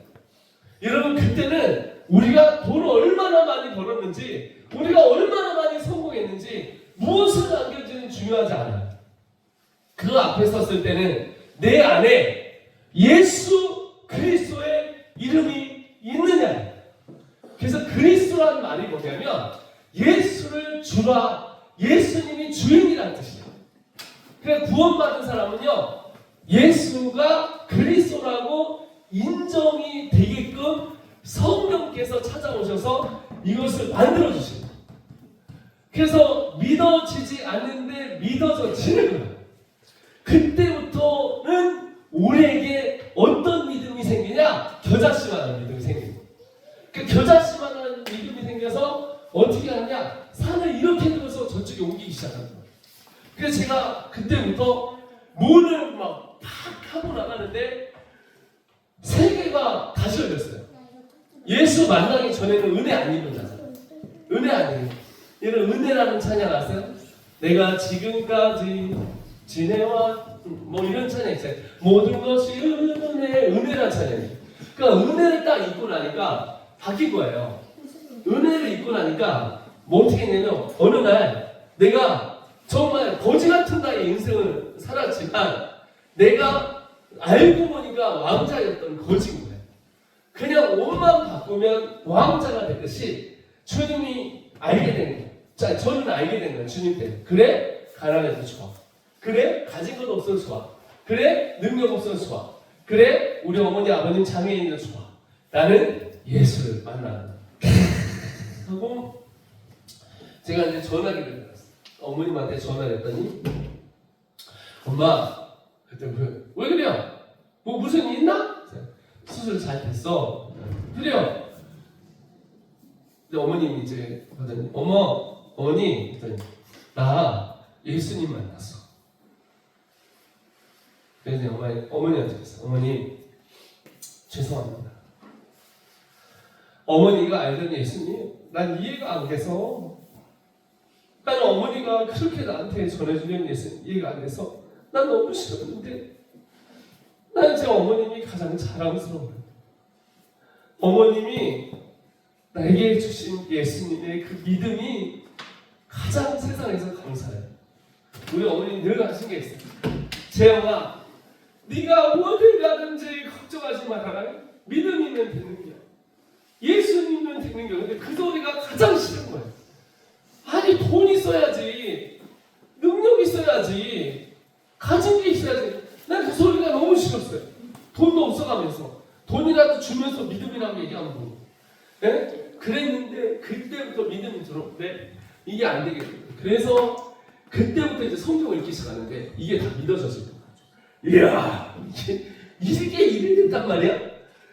여러분 그때는 우리가 돈을 얼마나 많이 벌었는지 우리가 얼마나 많이 성공했는지 무엇을 남겨지는 중요하지 않아요. 그 앞에 섰을 때는 내 안에 예수 그리스도의 이름이 있느냐. 그래서 그리스도라는 말이 뭐냐면 예수를 주라, 예수님이 주인이라는 뜻이에요. 그래서 구원받은 사람은요 예수가 그리스도라고 인정이 되게끔 성령께서 찾아오셔서 이것을 만들어주십니다. 그래서 믿어지지 않는데 믿어져지는 거예요. 그때부터는 우리에게 어떤 믿음이 생기냐? 겨자씨만한 믿음이 생깁니다. 그 겨자씨만한 믿음이 생겨서 어떻게 하냐? 산을 이렇게 들어서 저쪽에 옮기기 시작하는 거예요. 그래서 제가 그때부터 문을 막 팍 하고 나가는데 세 개가 다시 열렸어요. 예수 만나기 전에는 은혜 안 입었잖아요. 은혜 아니에요. 얘는 은혜라는 찬양 아세요? 내가 지금까지 지내와 이런 찬양 있어요. 모든 것이 은혜라는 찬양이에요. 그러니까 은혜를 딱 입고 나니까 바뀐 거예요. 은혜를 입고 나니까 어떻게 했냐면 어느 날 내가 정말 거지 같은 나의 인생을 살았지만 내가 알고 보니까 왕자였던 거지인 거예요. 그냥 옷만 바꾸면 왕자가 되듯이 주님이 알게 된 거예요. 자, 저는 알게 된 거예요. 주님 때문에. 그래? 가난해도 좋아. 그래? 가진 것 없어도 좋아. 그래? 능력 없어도 좋아. 그래? 우리 어머니 아버님 장애인도 좋아. 나는 예수를 만나는 하고 제가 이제 전화기를 받았어요. 어머님한테 전화를 했더니 엄마 그때 왜 그래요? 무슨 일 있나? 수술 잘 됐어. 그래요. 근데 어머님이 이제 하더니 어머니 그랬더니 나 예수님 만났어. 그래서 어머니한테 그랬어. 어머니 죄송합니다. 어머니가 알던 예수님 난 이해가 안 돼서 난 어머니가 그렇게 나한테 전해주는 예수님 이해가 안 돼서 난 너무 싫었는데 난 제 어머님이 가장 자랑스러워요. 어머님이 나에게 주신 예수님의 그 믿음이 가장 세상에서 감사해요. 우리 어머니 늘 하신 게 있어요. 재영아, 네가 어딜 가든지 걱정하지 말아라. 믿음이면 되는 거야. 예수님은 되는 거야. 근데 그 소리가 가장 싫은 거예요. 아니 돈 있어야지, 능력 있어야지. 컴퓨터로. 네, 이게 안 되겠어요. 그래서 그때부터 이제 성경을 읽기 시작하는데 이게 다 믿어졌을 거예요. 이야, 이게 일이 됐단 말이야?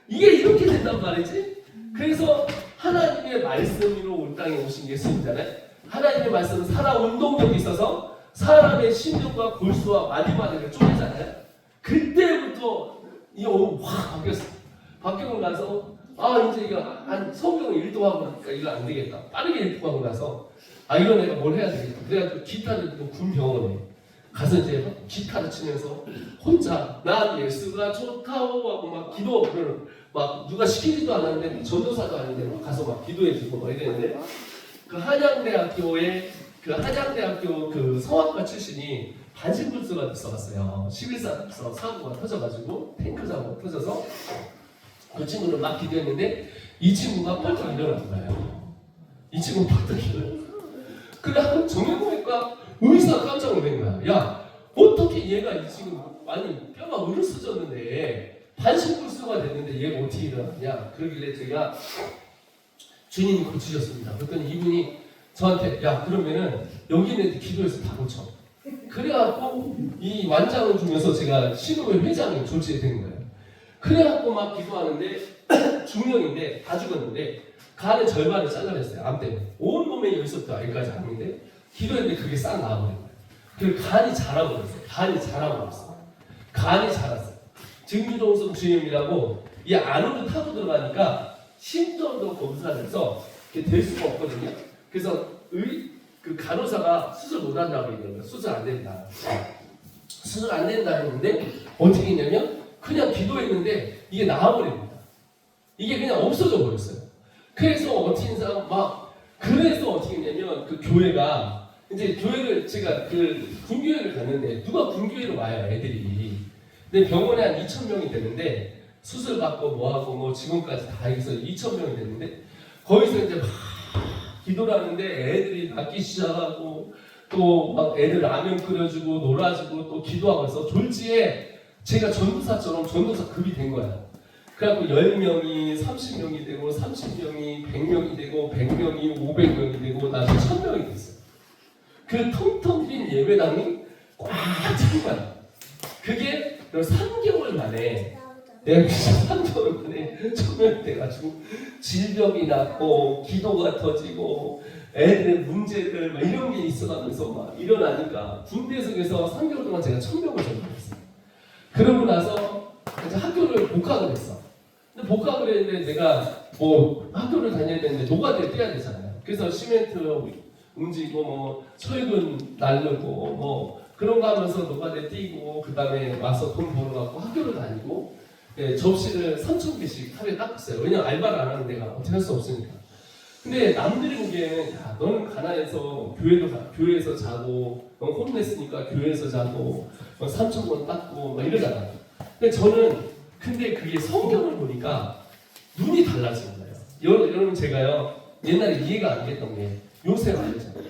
이게 이렇게 된단 말이지? 그래서 하나님의 말씀으로 올 땅에 오신 예수님잖아요. 하나님의 말씀은 살아 운동력이 있어서 사람의 심령과 골수와 마디마디를 쪼개잖아요. 그때부터 이거 확 바뀌었어요. 바뀌고 나서 이제 이거 성경을 일도하고 나니까 이거 안 되겠다. 빠르게 일도하고 나서 이거 내가 뭘 해야 되겠다. 그래가지고 기타를 듣고 군병원에 가서 이제 기타를 치면서 혼자 난 예수가 좋다고 하고 막 기도를 막 누가 시키지도 않았는데 전도사도 아닌데 막 가서 막 기도해주고 막 이랬는데 그 한양대학교 그 성악과 출신이 반신불수가 있어갔어요. 11사에서 사고가 터져가지고 탱크 사고가 터져서 그 친구를 막 기도했는데 이 친구가 펄떡 일어난 거예요. 이 친구가 펄떡 일어난 거예요. 그래 정형외과 의사가 깜짝 놀란 거야. 야 어떻게 얘가 지금 아니 뼈가 으르스졌는데 반신불수가 됐는데 얘가 어떻게 일어났냐. 그러길래 제가 주님이 고치셨습니다. 그랬더니 이분이 저한테 야 그러면은 여기 있는 기도해서 다 고쳐. 그래갖고 이 완장을 주면서 제가 신우회 회장이 조치된 거예요. 그래갖고 막 기도하는데 중형인데 다 죽었는데 간의 절반을 잘라냈어요. 암 때문에 온몸에 여기서부터 여기까지 암인데 기도했는데 그게 싹 나와버린 거예요. 그리고 간이 자라버렸어요. 간이 자랐어요. 증류동성 주염이라고 이 안으로 타고 들어가니까 심전도 검사를 해서 이렇게 될 수가 없거든요. 그래서 그 간호사가 수술 못 한다고 얘기해요. 수술 안 된다. 수술 안 된다 했는데 어떻게 했냐면 그냥 기도했는데 이게 나와버립니다. 이게 그냥 없어져 버렸어요. 그래서 어떻게 사람 그래서 어떻게 했냐면 그 교회가 이제 교회를 제가 그 군교회를 갔는데 누가 군교회로 와요 애들이. 근데 병원에 한 2,000명이 되는데 수술 받고 뭐하고 뭐 지금까지 다 해서 2,000명이 됐는데 거기서 이제 막 기도를 하는데 애들이 낫기 시작하고 또 막 애들 라면 끓여주고 놀아주고 또 기도하고 해서 졸지에 제가 전도사처럼 전도사급이 된 거야. 그래갖고 10명이 30명이 되고 30명이 100명이 되고 100명이 500명이 되고 나중에 1000명이 됐어요. 그 텅텅 빈 예배당이 꽉 찬 거야. 그게 3개월 만에 내가 3개월 만에 1000명이 돼가지고 질병이 났고 기도가 터지고 애들의 문제들 막 이런 게 있어가면서 막 일어나니까 군대 속에서 3개월 동안 제가 1000명을 전도했어요. 그러고 나서 이제 학교를 복학을 했어. 근데 복학을 했는데 내가 뭐 학교를 다녀야 되는데 노가다에 뛰어야 되잖아요. 그래서 시멘트 움직이고 뭐 철근 날르고 뭐 그런 거 하면서 노가다에 뛰고 그 다음에 와서 돈 벌어갖고 학교를 다니고 접시를 3,000개씩 하루에 닦았어요. 왜냐면 알바를 안 하는 내가 어떻게 할 수 없으니까. 근데 남들이 보기에는 야 너는 가난해서 교회에서 자고 넌 홈레스니까 교회에서 자고 3,000원 닦고 막 이러잖아. 근데 그게 성경을 보니까 눈이 달라지는 거예요. 여러분 제가요 옛날에 이해가 안 됐던 게 요셉 알잖아요.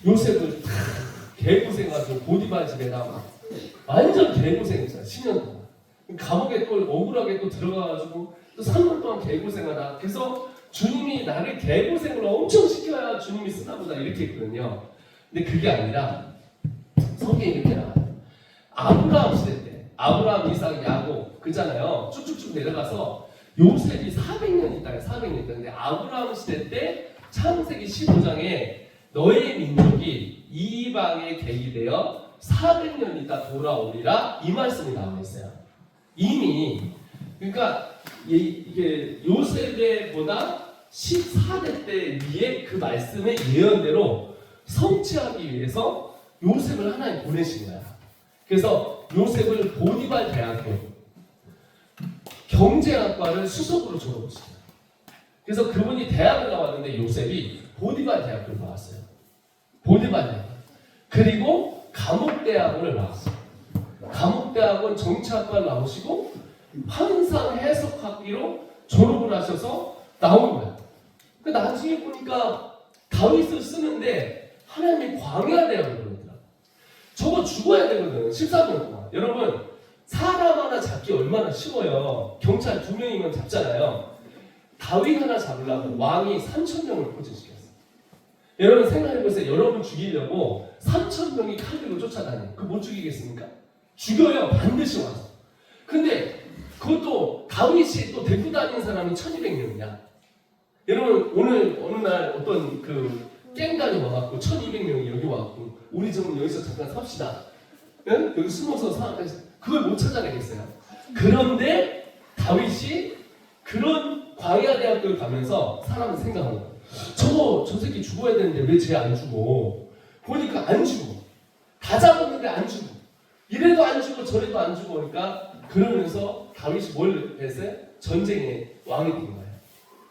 요셉을 개고생하고 보디발집에다 막 완전 개고생했잖아요. 10년 동안. 감옥에 또 억울하게 또 들어가가지고 또 3년 동안 개고생하다. 그래서 주님이 나를 개고생을 엄청 시켜야 주님이 쓰나 보다 이렇게 했거든요. 근데 그게 아니라 성경에 이렇게 나와요. 아브라함 시대 때 아브라함, 이삭, 야곱 그잖아요. 쭉쭉쭉 내려가서 요셉이 400년 있다가 400년 있다. 근데 아브라함 시대 때 창세기 15장에 너의 민족이 이방에 계기되어 400년 있다 돌아오리라 이 말씀이 나와 있어요. 이미 그러니까 이게 요셉보다 14대 때 위에 그 말씀의 예언대로 성취하기 위해서 요셉을 하나님 보내신 거야. 그래서 요셉을 보디발 대학교 경제학과를 수석으로 졸업했어요. 그래서 그분이 대학을 나왔는데 요셉이 보디발 대학교를 나왔어요. 보디발 대학. 그리고 감옥대학원을 나왔어요. 감옥대학원 정치학과를 나오시고 환상 해석학기로 졸업을 하셔서 나온 거예요. 나중에 보니까 다윗을 쓰는데 하나님이 광야 대학을 보내더라고요. 저거 죽어야 되거든. 13년 동안. 여러분 사람 하나 잡기 얼마나 쉬워요. 경찰 2명이면 잡잖아요. 다윗 하나 잡으려고 왕이 3,000명을 포진시켰어요. 여러분 생각해보세요. 여러분 죽이려고 3,000명이 칼 들고 쫓아다녀요. 그거 못 죽이겠습니까? 죽여요. 반드시 와서. 근데 그것도 다윗이 또 데리고 다니는 사람이 1,200명이야. 여러분 오늘 어느 날 어떤 그 깽단이 와갖고 1,200명이 여기 와갖고 우리 좀 여기서 잠깐 삽시다. 응? 여기 숨어서 그걸 못 찾아내겠어요. 그런데 다윗이 그런 광야대학교를 가면서 사람을 생각하는 거예요. 저 새끼 죽어야 되는데 왜 쟤 안 죽어? 보니까 안 죽어. 다 잡았는데 안 죽어. 이래도 안 죽어 저래도 안 죽어. 그러니까 그러면서 다윗이 뭘 했어요? 전쟁의 왕이 된 거예요.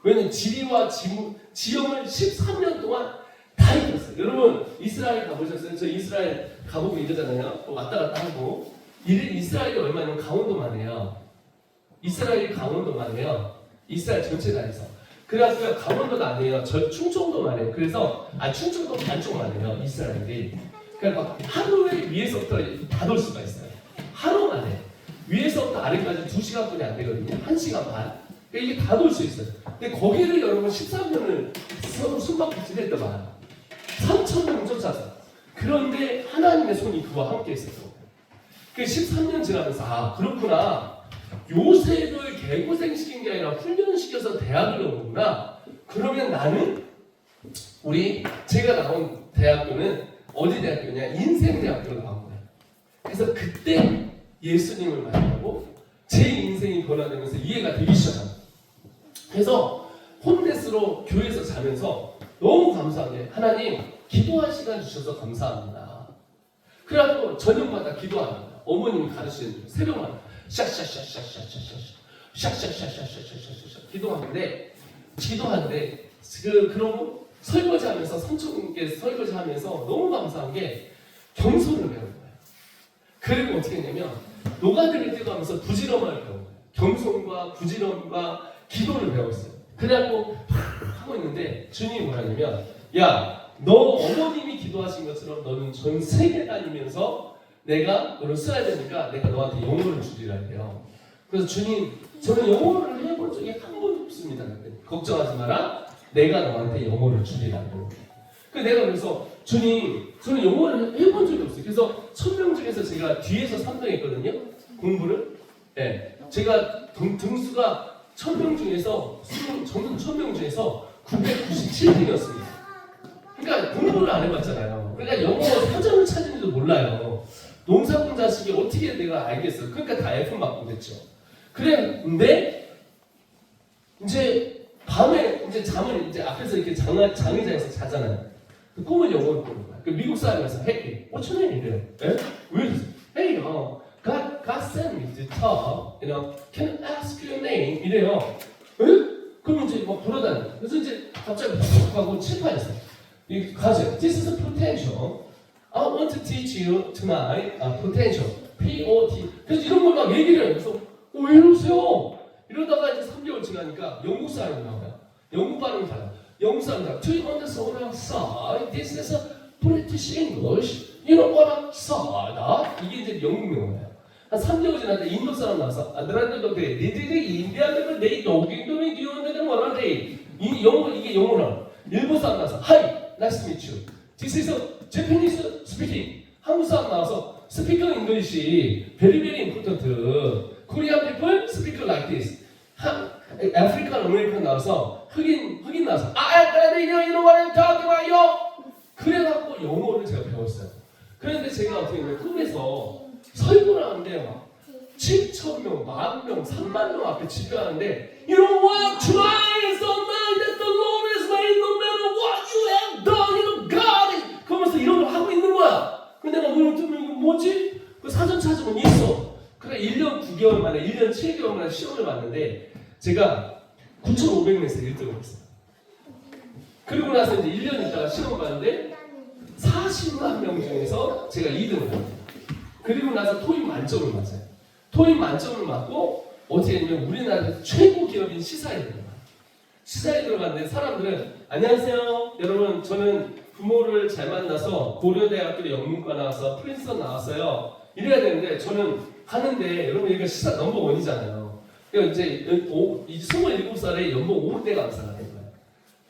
왜냐면 지리와 지형을 13년 동안 다 이겼어요. 여러분 이스라엘 가보셨어요? 저 이스라엘 가보고 이러잖아요. 왔다 갔다 하고. 이스라엘이 얼마냐면 강원도만 해요. 이스라엘이 강원도만 해요. 이스라엘 전체 다해서. 그래서 강원도도 아니에요. 저 충청도만 해요. 그래서 충청도 반쪽만 해요. 이스라엘이. 그러니까 하루에 위에서부터 다 돌 수가 있어요. 하루 만에 위에서부터 아래까지 2시간뿐이 안 되거든요. 1시간 반. 그러니까 이게 다 돌 수 있어요. 근데 거기를 여러분 13년을 숨바꼭질 했단 말이에요. 3,000명 쫓아서. 그런데 하나님의 손이 그와 함께 있었어. 그 13년 지나면서 그렇구나. 요셉을 개고생시킨 게 아니라 훈련시켜서 대학을 넣는구나. 그러면 나는 제가 나온 대학교는 어디 대학교냐? 인생대학교를 나온 거예요. 그래서 그때 예수님을 만나고 제 인생이 변화되면서 이해가 되기 시작합니다. 그래서 홈레스로 교회에서 자면서 너무 감사한 게 하나님 기도할 시간 주셔서 감사합니다. 그래가지고 저녁마다 기도합니다. 어머님이 가르치는 대로 새벽마다 샤샤샤샤샤샤샤 기도하는데 그러고 설거지하면서 삼촌께 설거지하면서 너무 감사한 게 겸손을 배우는 거예요. 그리고 어떻게 했냐면 노가다를 뛰어가면서 부지런함을 배운 거예요. 겸손과 부지런과 기도를 배웠어요. 그래갖고 하고 있는데 주님이 뭐라냐면 야 너 어머님이 기도하신 것처럼 너는 전 세계 다니면서 내가 너를 써야 되니까 내가 너한테 영어를 주리라 해요. 그래서 주님 저는 영어를 해본 적이 한 번도 없습니다. 걱정하지 마라. 내가 너한테 영어를 주리라고. 내가 그래서 주님 저는 영어를 해본 적이 없어요. 그래서 1,000명 중에서 제가 뒤에서 3등했거든요. 공부를. 네. 제가 등수가 1,000명 중에서 저는 1,000명 중에서 997등이었습니다. 그러니까 공부를 안 해봤잖아요. 그러니까 영어 사전을 찾은지도 몰라요. 농사꾼 자식이 어떻게 내가 알겠어. 그러니까 다 F 맞고 됐죠. 근데 이제 밤에 이제 잠을 이제 앞에서 이렇게 장의자에서 자잖아요. 그 꿈을 영어로 꾸는 거야. 그 미국 사람이라서 Hey, what's your name? 이래요. 에? 왜 이러세요? Hey, God sent me to talk. Can I ask your name? 이래요. 에? 그럼 이제 막 돌아다녀. 그래서 이제 갑자기 푹 하고 칠판했어요. 가세요. This is potential. I want to teach you tonight potential. P-O-T. 그래서 이런 걸 막 얘기를 해요. 그래서 왜 이러세요? 이러다가 이제 3개월 지나니까 영국 사람이 나와요. 영국 발음이 달라요. 영국 사람이 달라요. Do you understand what I'm saying? This is a British English. You know what I'm saying? 이게 이제 영국 영어예요. 한 3개월 지나니까 인도 사람 나와서 아들한테도 돼. 니들이 인디아들은 내 여기도는 디오는데는 뭐라래? 이게 영어라. 일본 사람 나와서 Hi, nice to meet you. This is a Japanese speaking. 한국 사람 나와서 Speak English. Very very important. Korean people speak like this. African American 나와서 흑인 나와서 you know what I'm talking about, yo? 그래갖고 영어를 제가 배웠어요. 그런데 제가 어떻게 보면 꿈에서 설교를 하는데 막 7,000명, 10,000명, 30,000명 앞에 집회하는데 You know what? Tonight is the night that the Lord has made. No matter what you have done, you know God is. 그러면서 이런 걸 하고 있는 거야. 근데 내가 눈을 뜨면 이거 뭐지? 그 사전 찾으면 있어. 그래 1년 9개월 만에 1년 7개월 만에 시험을 봤는데 제가 9,500명에서 1등을 했어요. 그리고 나서 이제 1년 있다가 시험을 봤는데 40만 명 중에서 제가 2등을 했어요. 그리고 나서 토익 만점을 맞아요. 토익 만점을 맞고 어떻게 했냐면 우리나라에서 최고 기업인 시사에 들어가요. 시사에 들어갔는데 사람들은 안녕하세요. 여러분 저는 부모를 잘 만나서 고려대학교 영문과 나와서 프린스턴 나왔어요. 이래야 되는데 저는 가는데 여러분 여기가 시사 넘버 1이잖아요. 그러니까 이제 27살에 연봉 5대 감사가 된 거예요.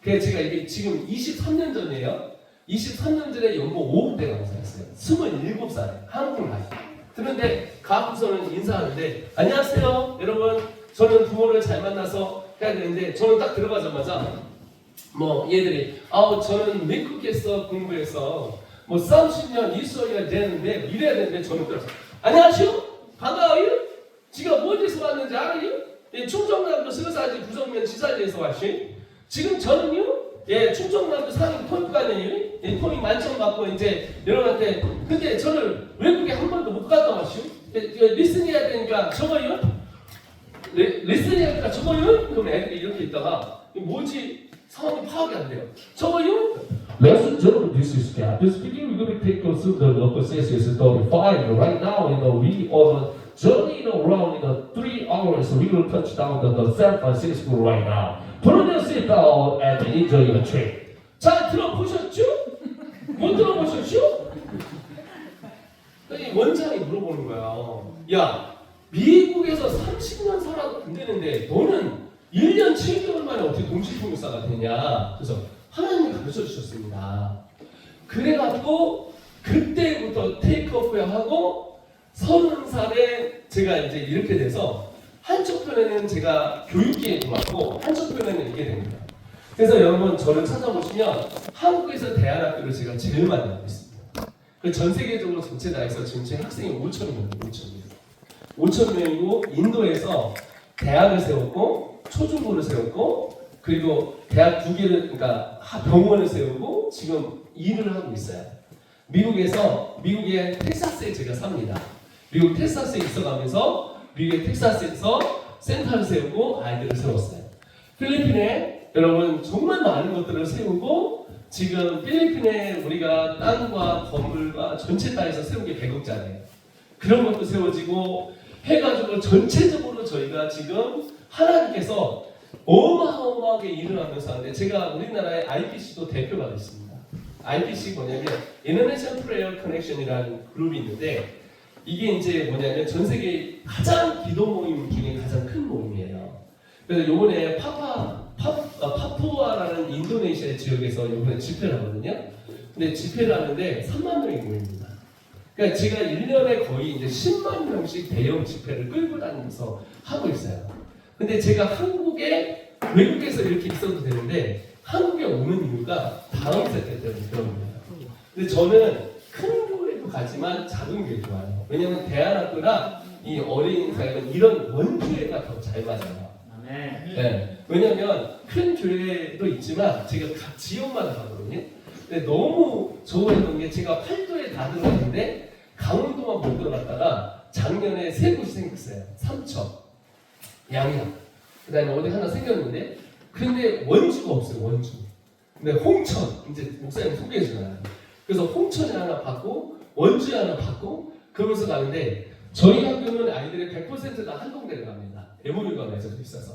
그래서 제가 이게 지금 23년 전이에요. 23년 전에 연봉 5억 대가 고생했어요. 27살에 한국을 가요. 그런데 가고서는 인사하는데 안녕하세요 여러분, 저는 부모를 잘 만나서 해야 되는데, 저는 딱 들어가자마자 뭐 얘들이 저는 미국에서 공부해서 뭐 30년 있어야 되는데 이래야 되는데, 저는 그래서 안녕하세요 반가워요, 지가 어디서 왔는지 알아요? 예, 충청남도 서사지 구성면 지사지에서 왔어요. 지금 저는요, 예, 충청남도 상임 토익관이에요. 예, 토익 만점 받고 이제 여러분한테, 근데 저는 외국에 한 번도 못 갔다 왔어요. 예, 리슨해야 되니까 저거요? 리슨해야 되니까 저거요? 그럼 애들이 이렇게 있다가 뭐지? 상황이 파악이 안 돼요. 저거요? Ladies and gentlemen, this is Captain speaking. We're going to take us through the local census 35. Right now, we on a journey around 3 hours. We will touch down the San Francisco right now. Put on your seatbelt and enjoy your trip. 잘 들어보셨죠? 못 들어보셨죠? 원장이 물어보는 거야. 야, 미국에서 30년 살아도 안 되는데 너는 1년 7개월 만에 어떻게 동시통역사가 되냐? 그래서 하나님이 가르쳐 주셨습니다. 그래갖고 그때부터 테이크오프 하고 30살에 제가 이제 이렇게 돼서 한쪽 편에는 제가 교육계에 들어왔고 한쪽 편에는 이게 됩니다. 그래서 여러분 저를 찾아보시면 한국에서 대안학교를 제가 제일 많이 하고 있습니다. 전 세계적으로 전체 나라에서 지금 제 학생이 5,000명이에요. 5,000명이고 인도에서 대학을 세웠고 초중고를 세웠고 그리고 대학 2개를, 그러니까 병원을 세우고 지금 일을 하고 있어요. 미국의 텍사스에 제가 삽니다. 미국 텍사스에 있어가면서 미국의 텍사스에서 센터를 세우고 아이들을 세웠어요. 필리핀에 여러분 정말 많은 것들을 세우고 지금 필리핀에 우리가 땅과 건물과 전체 땅에서 세운 게 100억짜리예요. 그런 것도 세워지고 해가지고 전체적으로 저희가 지금 하나님께서 어마어마하게 일을 하면서 하는데, 제가 우리나라의 IPC도 대표가 됐습니다. IPC 뭐냐면 International Prayer Connection이라는 그룹이 있는데, 이게 이제 뭐냐면 전 세계 가장 기도 모임 중에 가장 큰 모임이에요. 그래서 요번에 파푸아라는 인도네시아 지역에서 요번에 집회를 하거든요. 근데 집회를 하는데 3만 명이 모입니다. 그러니까 제가 1년에 거의 이제 10만 명씩 대형 집회를 끌고 다니면서 하고 있어요. 근데 제가 외국에서 이렇게 있어도 되는데 한국에 오는 이유가 다음 세대 때문에 그런 거예요. 근데 저는 큰 교회도 가지만 작은 교회 좋아요. 왜냐면 대안학교나 이 어린 사회는 이런 원교회가 더 잘 맞아요. 네. 왜냐면 큰 교회도 있지만 제가 각 지역마다 가거든요. 근데 너무 좋아했던 게 제가 팔도에 다 들어갔는데 강원도만 못 들어갔다가 작년에 세 곳이 생겼어요. 삼척, 양양, 그 다음에 어디 하나 생겼는데 근데 원주가 없어요. 원주. 근데 홍천, 이제 목사님 소개해 주잖아요. 그래서 홍천에 하나 받고 원주에 하나 받고 그러면서 가는데 저희 학교는 아이들이 100% 다 한동대를 갑니다. MOU가 맺어져 있어서.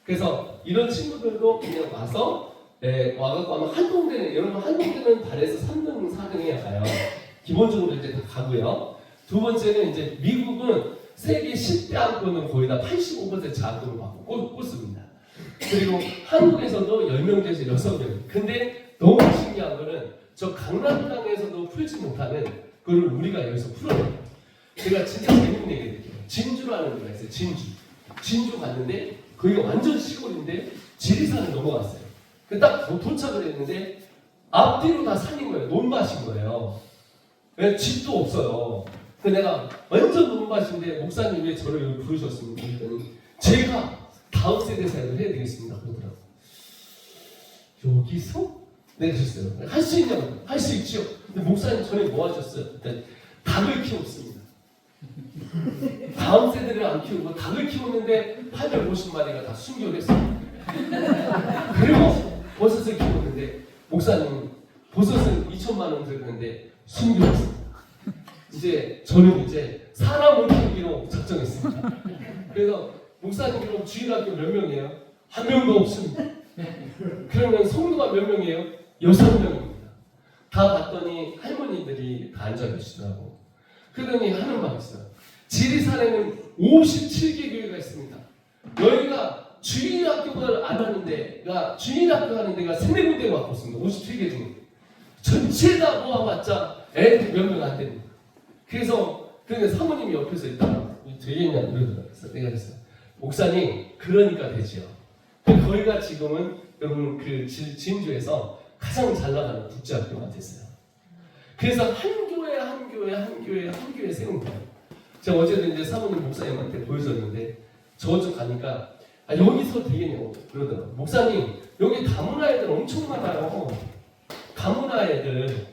그래서 이런 친구들도 그냥 와서 와갖고 아마 한동대는, 여러분 한동대는 달에서 3등, 4등에 가요. 기본적으로 이제 다 가고요. 두 번째는 이제 미국은 세계 10대 안건은 거의 다 85% 자금을 받고 꽂습니다. 그리고 한국에서도 10명 중에서 6명. 근데 너무 신기한 거는 저 강남당에서도 풀지 못하는 그걸 우리가 여기서 풀어요. 제가 진짜 재밌는 얘기 드릴게요. 진주라는 데가 있어요. 진주 갔는데 거기가 완전 시골인데 지리산을 넘어갔어요. 딱 도착을 했는데 앞뒤로 다 산인 거예요. 논밭인 거예요. 집도 없어요. 내가 완전 논밭인데 목사님이 왜 저를 여기 부르셨습니까? 그랬더니 제가 다음 세대 사역을 해야 되겠습니다. 그러더라고요. 여기서? 네, 그랬어요. 할 수 있냐고. 할 수 있죠. 근데 목사님 전에 뭐 하셨어요? 일단 닭을 키웠습니다. 다음 세대를 안 키우고 닭을 키웠는데 850마리가 다 순교했어요. 그리고 버섯을 키웠는데 목사님 버섯은 2천만 원 들었는데 순교했습니다. 이제 저는 이제 사람을 키우기로 작정했습니다. 그래서 목사님 그럼 주일학교 몇 명이에요? 한 명도 없습니다. 그러면 성도가 몇 명이에요? 6명입니다. 다 봤더니 할머니들이 다 앉아 계시더라고. 그러더니 하는 말이 있어요. 지리산에는 57개 교회가 있습니다. 여기가 주일학교를 안 하는 데가 주일학교 하는 데가 3-4군데가 왔습니다. 57개 중에 전체 다 모아봤자 애들 몇 명 안 됩니다. 그래서 사모님이 옆에서 있다가 되겠냐 그러더라고요. 내가 그랬어요. 목사님 그러니까 되지요. 거기가 지금은 여러분 그 진주에서 가장 잘 나가는 국제학교가 됐어요. 그래서 한 교회 세운 거예요. 제가 어제도 이제 사모님 목사님한테 보여줬는데 저쪽 가니까 여기서 되겠냐고 그러더라고요. 목사님 여기 다문화 애들 엄청 많아요. 다문화 애들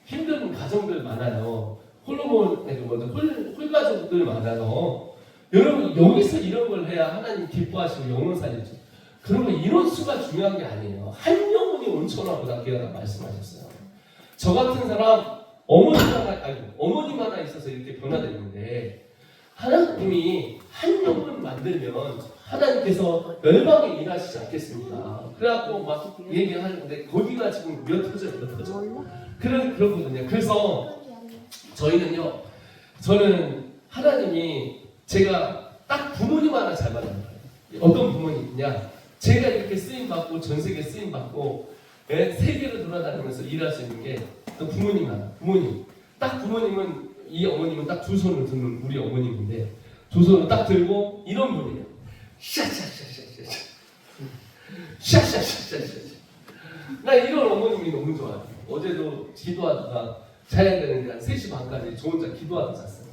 힘든 가정들 많아요. 홀가족들 많아요. 여러분 여기서 이런 걸 해야 하나님 기뻐하시고 영혼 살리죠. 그러면 인원수가 중요한 게 아니에요. 한 영혼이 온천하고다 계속 말씀하셨어요. 저 같은 사람 어머님 하나 있어서 이렇게 변화되는데 하나님이 한 영혼 만들면 하나님께서 열방에 일하시지 않겠습니까? 그래갖고 막 얘기하는데 거기가 지금 몇 터져. 그렇거든요. 그래서 저는 하나님이 제가 딱 부모님 하나 잘 만난 거예요. 어떤 부모님이냐? 제가 이렇게 쓰임 받고 전 세계 쓰임 받고 세계를 돌아다니면서 일할 수 있는 게 부모님 하나. 부모님은 이 어머님은 딱 두 손을 드는 우리 어머님인데 두 손을 딱 들고 이런 분이에요. 샤샤샤샤샤샤. 나 이런 어머님이 너무 좋아요. 어제도 기도하다가 자야 되는데 한 3시 반까지 저 혼자 기도하다 잤어요.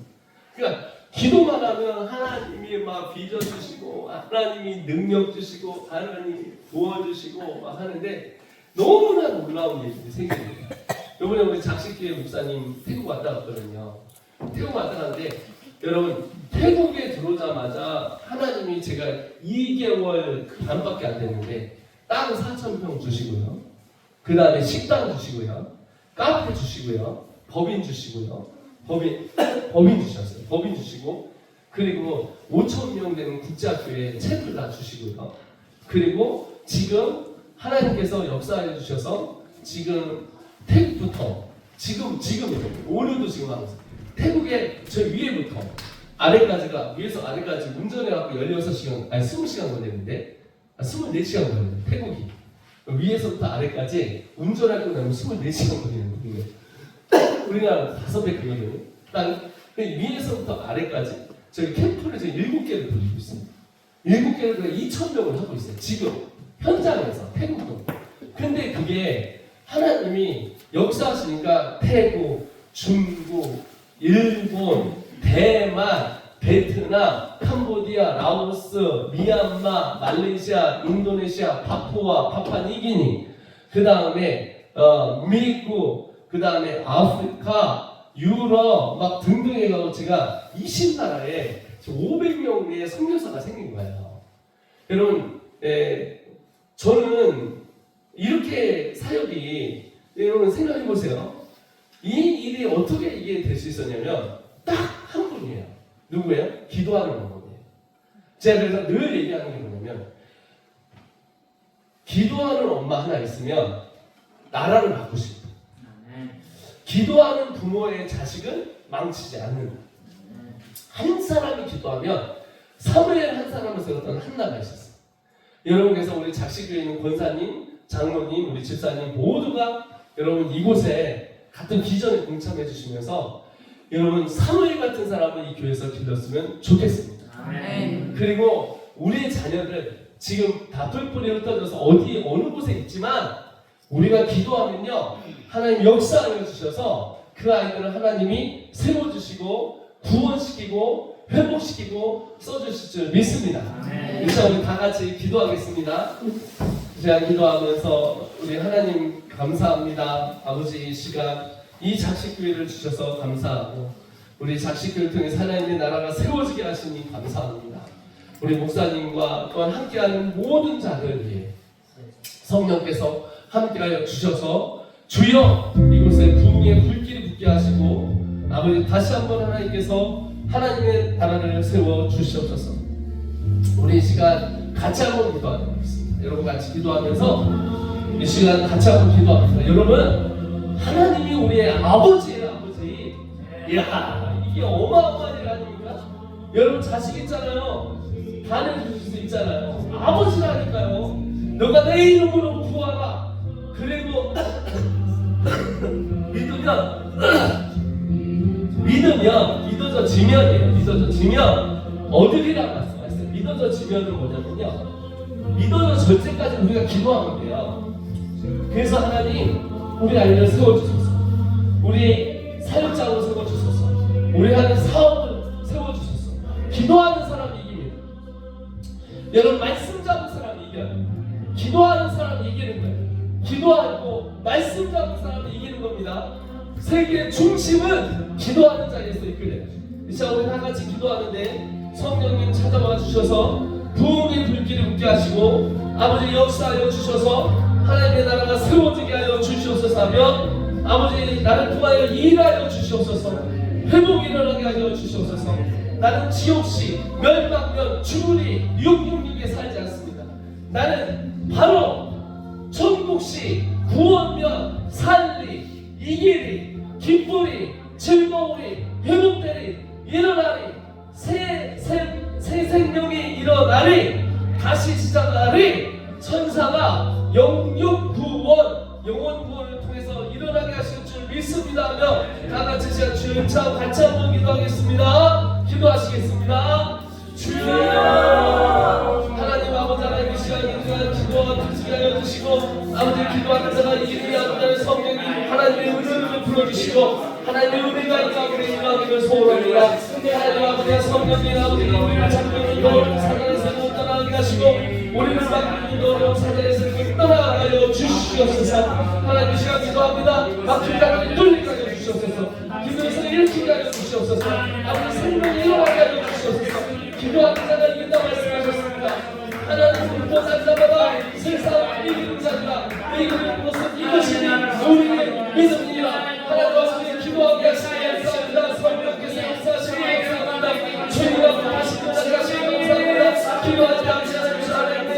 그러니까 기도만 하면 하나님이 막 빚어 주시고 하나님이 능력 주시고 하나님이 도와주시고 막 하는데 너무나 놀라운 일들이 생깁니다. 이번에 우리 작식교회 목사님 태국 왔다 갔거든요. 태국 왔다 갔는데 여러분 태국에 들어오자마자 하나님이 제가 2개월 반밖에 안 됐는데 땅 4,000평 주시고요. 그 다음에 식당 주시고요. 카페 주시고요. 법인 주시고요. 법인 주셨어요. 법인 주시고 그리고 5,000명 되는 국제학교에 책을 다 주시고요. 그리고 지금 하나님께서 역사해 주셔서 지금 태국부터 지금 오늘도 지금 하고 있어요. 태국의 저 위에부터 아래까지가 위에서 아래까지 운전해갖고 16시간 아니 20시간 걸렸는데 24시간 걸렸는데 태국이 위에서부터 아래까지 운전하고 나면 24시간 걸리는 거예요. 우리나라 5배 걸리거든요. 딱 위에서부터 아래까지 저희 캠프를 저희 7개를 돌리고 있습니다. 7개를 2,000명을 하고 있어요. 지금 현장에서 태국도. 근데 그게 하나님이 역사하시니까 태국, 중국, 일본, 대만, 베트남, 캄보디아, 라오스, 미얀마, 말레이시아, 인도네시아, 파푸아니기니, 그 다음에 미국, 그 다음에 아프리카, 유럽 막 등등 해가지고 제가 20나라에 500명의 선교사가 생긴 거예요. 여러분, 저는 이렇게 사역이 여러분 생각해 보세요. 이 일이 어떻게 이게 될 수 있었냐면 딱 한 분이에요. 누구예요? 기도하는 어머니예요. 제가 그래서 늘 얘기하는 게 뭐냐면 기도하는 엄마 하나 있으면 나라를 바꾸십니다. 기도하는 부모의 자식은 망치지 않는다. 한 사람이 기도하면 사무엘 한 사람을 세웠던 한나가 있었어요. 여러분 그래서 우리 작식교회 있는 권사님, 장로님, 우리 집사님 모두가 여러분 이곳에 같은 비전에 동참해 주시면서 여러분 사무엘 같은 사람을 이 교회에서 길렀으면 좋겠습니다. 그리고 우리의 자녀들 지금 다 뿔뿔이 흩어져서 어느 곳에 있지만 우리가 기도하면요 하나님 역사하여 주셔서 그 아이들을 하나님이 세워주시고 구원시키고 회복시키고 써주실 줄 믿습니다. 일단 우리 다 같이 기도하겠습니다. 제가 기도하면서 우리 하나님 감사합니다. 아버지 이 시간 이 작식교회를 주셔서 감사하고 우리 작식교회를 통해 하나님의 나라가 세워지게 하시니 감사합니다. 우리 목사님과 또한 함께하는 모든 자들 위해 성령께서 함께하여 주셔서 주여 이곳에 부흥의 불길이 붙게 하시고 아버지 다시 한번 하나님께서 하나님의 나라를 세워 주시옵소서. 우리 이 시간 같이 한번 기도하겠습니다. 여러분 같이 기도하면서 이 시간 같이 한번 기도합니다. 여러분 하나님이 우리의 아버지예요. 아버지. 이야 이게 어마어마한 일 아닙니까? 여러분 자식 있잖아요. 반을 주실 수 있잖아요. 아버지라니까요. 너가 내 이름으로 구하라. 그리고 믿어져지면이에요. 믿어져지면 얻으리라고 말씀하셨어요. 믿어져지면은 뭐냐면요, 믿어져질 때까지 우리가 기도하면 돼요. 그래서 하나님 우리 아이를 세워주소서, 우리 사역장을 세워주소서, 우리 하는 사업을 세워주소서. 기도하는 사람이 이깁니다. 여러분, 말씀 잡은 사람이 이겨요. 기도하는 사람이 이기는 거예요. 기도하고 말씀 잡은 사람이 이기는 겁니다. 세계의 중심은 기도하는 자리에서 이끌려요. 자, 우리 다 같이 기도하는데 성령님 찾아와 주셔서 부흥의 불길을 붙게 하시고 아버지 역사하여 주셔서 하나님의 나라가 세워지게 하여 주시옵소서 하며 아버지 나를 통하여 일하여 주시옵소서, 회복이 일어나게 하여 주시옵소서. 나는 지옥시 멸망면 주문이 666에 살지 않습니다. 나는 바로 천국시 구원면 살리 이길이 기쁘리 즐거우리 회복되리 일어나리 새 생명이 일어나리 다시 시작하리 천사가 영육구원 영원 구원을 통해서 일어나게 하실 줄 믿습니다 하며 다 같이 시간 주님 참 같이 한번 기도하겠습니다. 기도하시겠습니다. 주여 하나님 아버지, 하나님 이 시간에 기도와 듣게 하여 주시고 아버지 기도하는 자가 이기는 아버지 성령님 하나님의 은혜를 불러주시고 하나님의 은혜가 이 가운데 임하기를 소원합니다. 하나님 아버지 성령님 아버지 우리를 잡는 어려운 사단에서 못 떠나게 하시고 우리를 막는 어려운 사단에서 떠나가여 주시옵소서. 하나님 이 시간 기도합니다. 막힌 자를 뚫리게 하여 주시옵소서. 기도에서 일으키게 하여 주시옵소서. 아버지 생명이 일어나게 하여 주시옵소서. 기도하는 자가 이긴다 말씀하셨습니다. 하나님 못한 자마다 세상 이기는 자니라. 이기는 것은 이것이니 우리의 믿음이라. 하나님 아버지 기도하게 하시니 감사합니다. 성령께서 역사하시니 감사합니다. 주님과 하시는 자가 하시니 감사합니다. 기도하지 않으시는 하나님의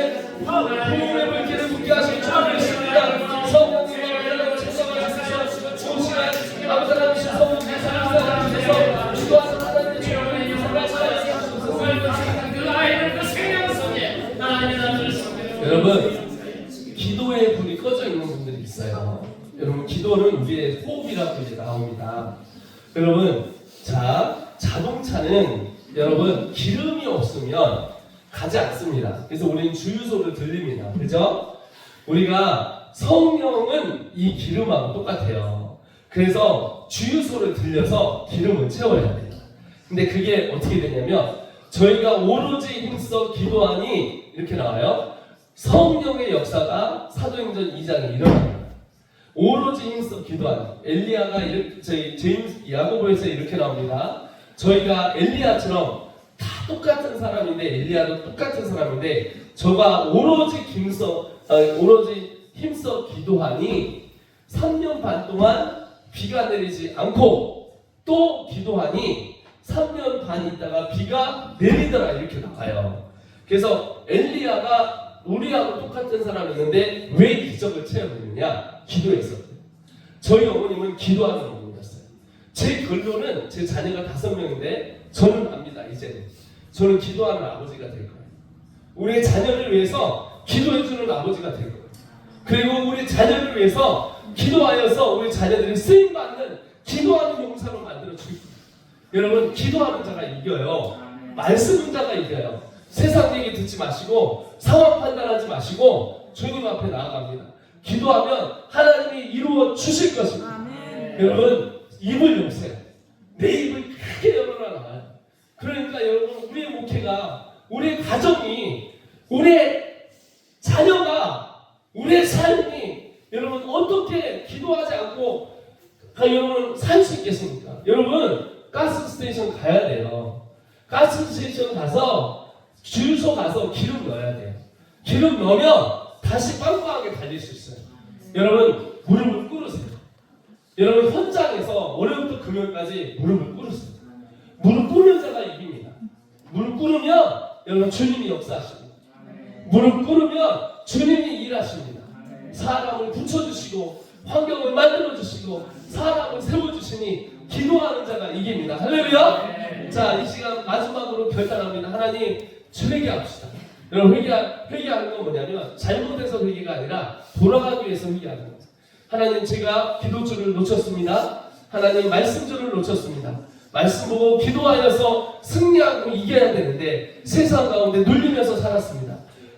부흥의 불길을 붙게 하시니 축복드립니다. 성령님과 하나님을 찾아와 주셔서 좋은 시간 아버지 하나님 성령께서 역사하여 주셔서 기도하는 하나님의 주님을 여러분, 기도의 불이 꺼져 있는 분들이 있어요. 여러분, 기도는 우리의 호흡이라고 이제 나옵니다. 여러분, 자, 자동차는 여러분 기름이 없으면 가지 않습니다. 그래서 우리는 주유소를 들립니다. 그죠? 우리가 성령은 이 기름하고 똑같아요. 그래서 주유소를 들려서 기름을 채워야 돼요. 근데 그게 어떻게 되냐면 저희가 오로지 힘써 기도하니 이렇게 나와요. 성령의 역사가 사도행전 2장에 일어납니다. 오로지 힘써 기도하니 엘리야가 이렇게 저희 제임스 야고보에서 이렇게 나옵니다. 저희가 엘리야처럼 다 똑같은 사람인데 엘리야도 똑같은 사람인데 저가 오로지 힘써 기도하니 3년 반 동안 비가 내리지 않고 또 기도하니 3년 반 있다가 비가 내리더라 이렇게 나와요. 그래서 엘리야가 우리하고 똑같은 사람이었는데 왜 기적을 체험했느냐? 기도했었대요. 저희 어머님은 기도하는 어머니였어요. 제 결론은 제 자녀가 5명인데 저는 압니다. 이제는 저는 기도하는 아버지가 될 거예요. 우리의 자녀를 위해서 기도해주는 아버지가 될 거예요. 그리고 우리 자녀를 위해서 기도하여서 우리 자녀들이 쓰임받는 기도하는 용사로 만들어줄 거예요. 여러분, 기도하는 자가 이겨요. 말씀은 자가 이겨요. 세상 얘기 듣지 마시고 상황 판단하지 마시고 주님 앞에 나아갑니다. 기도하면 하나님이 이루어 주실 것입니다. 아멘. 여러분, 입을 여세요. 내 입을 크게 열어놔요. 그러니까 여러분, 우리의 목회가, 우리의 가정이, 우리의 자녀가, 우리의 삶이 여러분 어떻게 기도하지 않고 여러분 살 수 있겠습니까? 여러분, 가스 스테이션 가야 돼요. 가스 스테이션 가서 주유소 가서 기름 넣어야 돼요. 기름 넣으면 다시 빵빵하게 달릴 수 있어요. 여러분, 무릎을 꿇으세요. 여러분, 현장에서 월요일부터 금요일까지 무릎을 꿇으세요. 무릎 꿇는 자가 이깁니다. 무릎 꿇으면 여러분 주님이 역사하십니다. 무릎 꿇으면 주님이 일하십니다. 사람을 붙여주시고 환경을 만들어주시고 사람을 세워주시니 기도하는 자가 이깁니다. 할렐루야. 자, 이 시간 마지막으로 결단합니다. 하나님, 주에게 합시다. 여러분 회개하는 건 뭐냐면 잘못해서 회개가 아니라 돌아가기 위해서 회개하는 거예요. 하나님 제가 기도줄을 놓쳤습니다. 하나님 말씀줄을 놓쳤습니다. 말씀 보고 기도하여서 승리하고 이겨야 되는데 세상 가운데 눌리면서 살았습니다.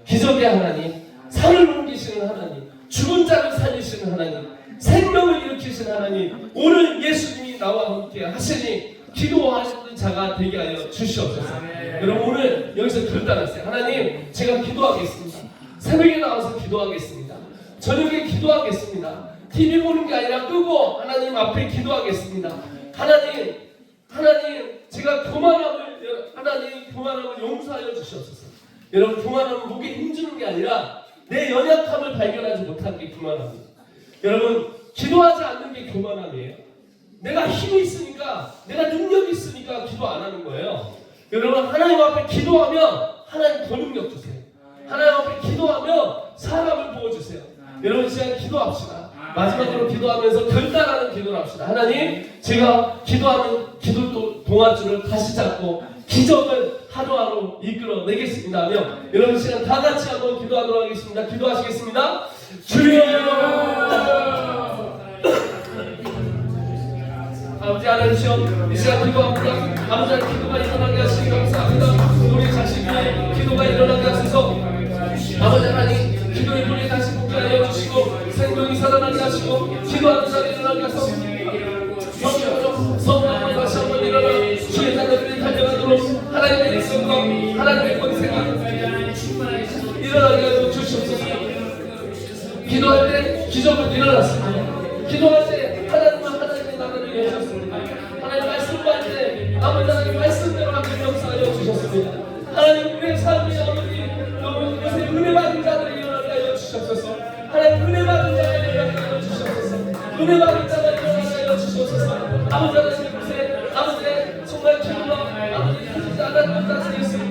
기적의 하나님, 산을 옮기시는 하나님, 죽은 자를 살리시는 하나님, 생명을 일으키시는 하나님, 오늘 예수님이 나와 함께 하시니 기도하시는 자가 되게 하여 주시옵소서. 여러분 오늘 여기서 결단하세요. 하나님 제가 기도하겠습니다. 새벽에 나와서 기도하겠습니다. 저녁에 기도하겠습니다. TV 보는 게 아니라 끄고 하나님 앞에 기도하겠습니다. 하나님 제가 교만함을 용서하여 주시옵소서. 여러분 교만함은 목에 힘주는 게 아니라 내 연약함을 발견하지 못한 게 교만함이에요. 여러분 기도하지 않는 게 교만함이에요. 내가 힘이 있으니까 내가 능력이 있으니까 기도 안 하는 거예요. 여러분 하나님 앞에 기도하면 하나님 더 능력 주세요. 하나님 앞에 기도하면 사람을 부어주세요. 여러분 시간 기도합시다. 마지막으로 기도하면서 결단하는 기도를 합시다. 하나님 제가 기도하는 기도 동아줄을 다시 잡고 기적을 하루하루 이끌어내겠습니다 하며 여러분 시간 다 같이 한번 기도하도록 하겠습니다. 기도하시겠습니다. 주여 아버지 하나님 이 시간 기도합니다. 아버지 하나님 기도가 일어나게 하시니 감사합니다. 우리 자식의 기도가 일어나게 하소서. 아버지 하나님 기도의 문이 다시 복귀하여 주시고 생명이 살아나게 하시고 기도하는 자를 일어나게 하소서. 성령으로 다시 한번 일어나 주의 자녀들이 달려가도록 하나님의 일성과 하나님의 권세가 일어나게 하여 주시옵소서. 기도할 때 기적은 일어났습니다. 기도할 때 하나님과 하나님의 나라를 여셨습니다. 하나님 말씀 받을 때 아버지 하나님 말씀대로 하나님 역사하여 주셨습니다. 하나님 우리의 삶의 아버지 너무 요새 은혜 받은 자들이 일어나게 하여 주셨소서. 하나님 은혜 받은 자가 일어나게 하여 주셨소서. 은혜 받은 자가 일어나게 하여 주셨소서. 아버지 하나님 요새 아버지 정말 기도와 아버지 하지 않았던 자들이 있습니다.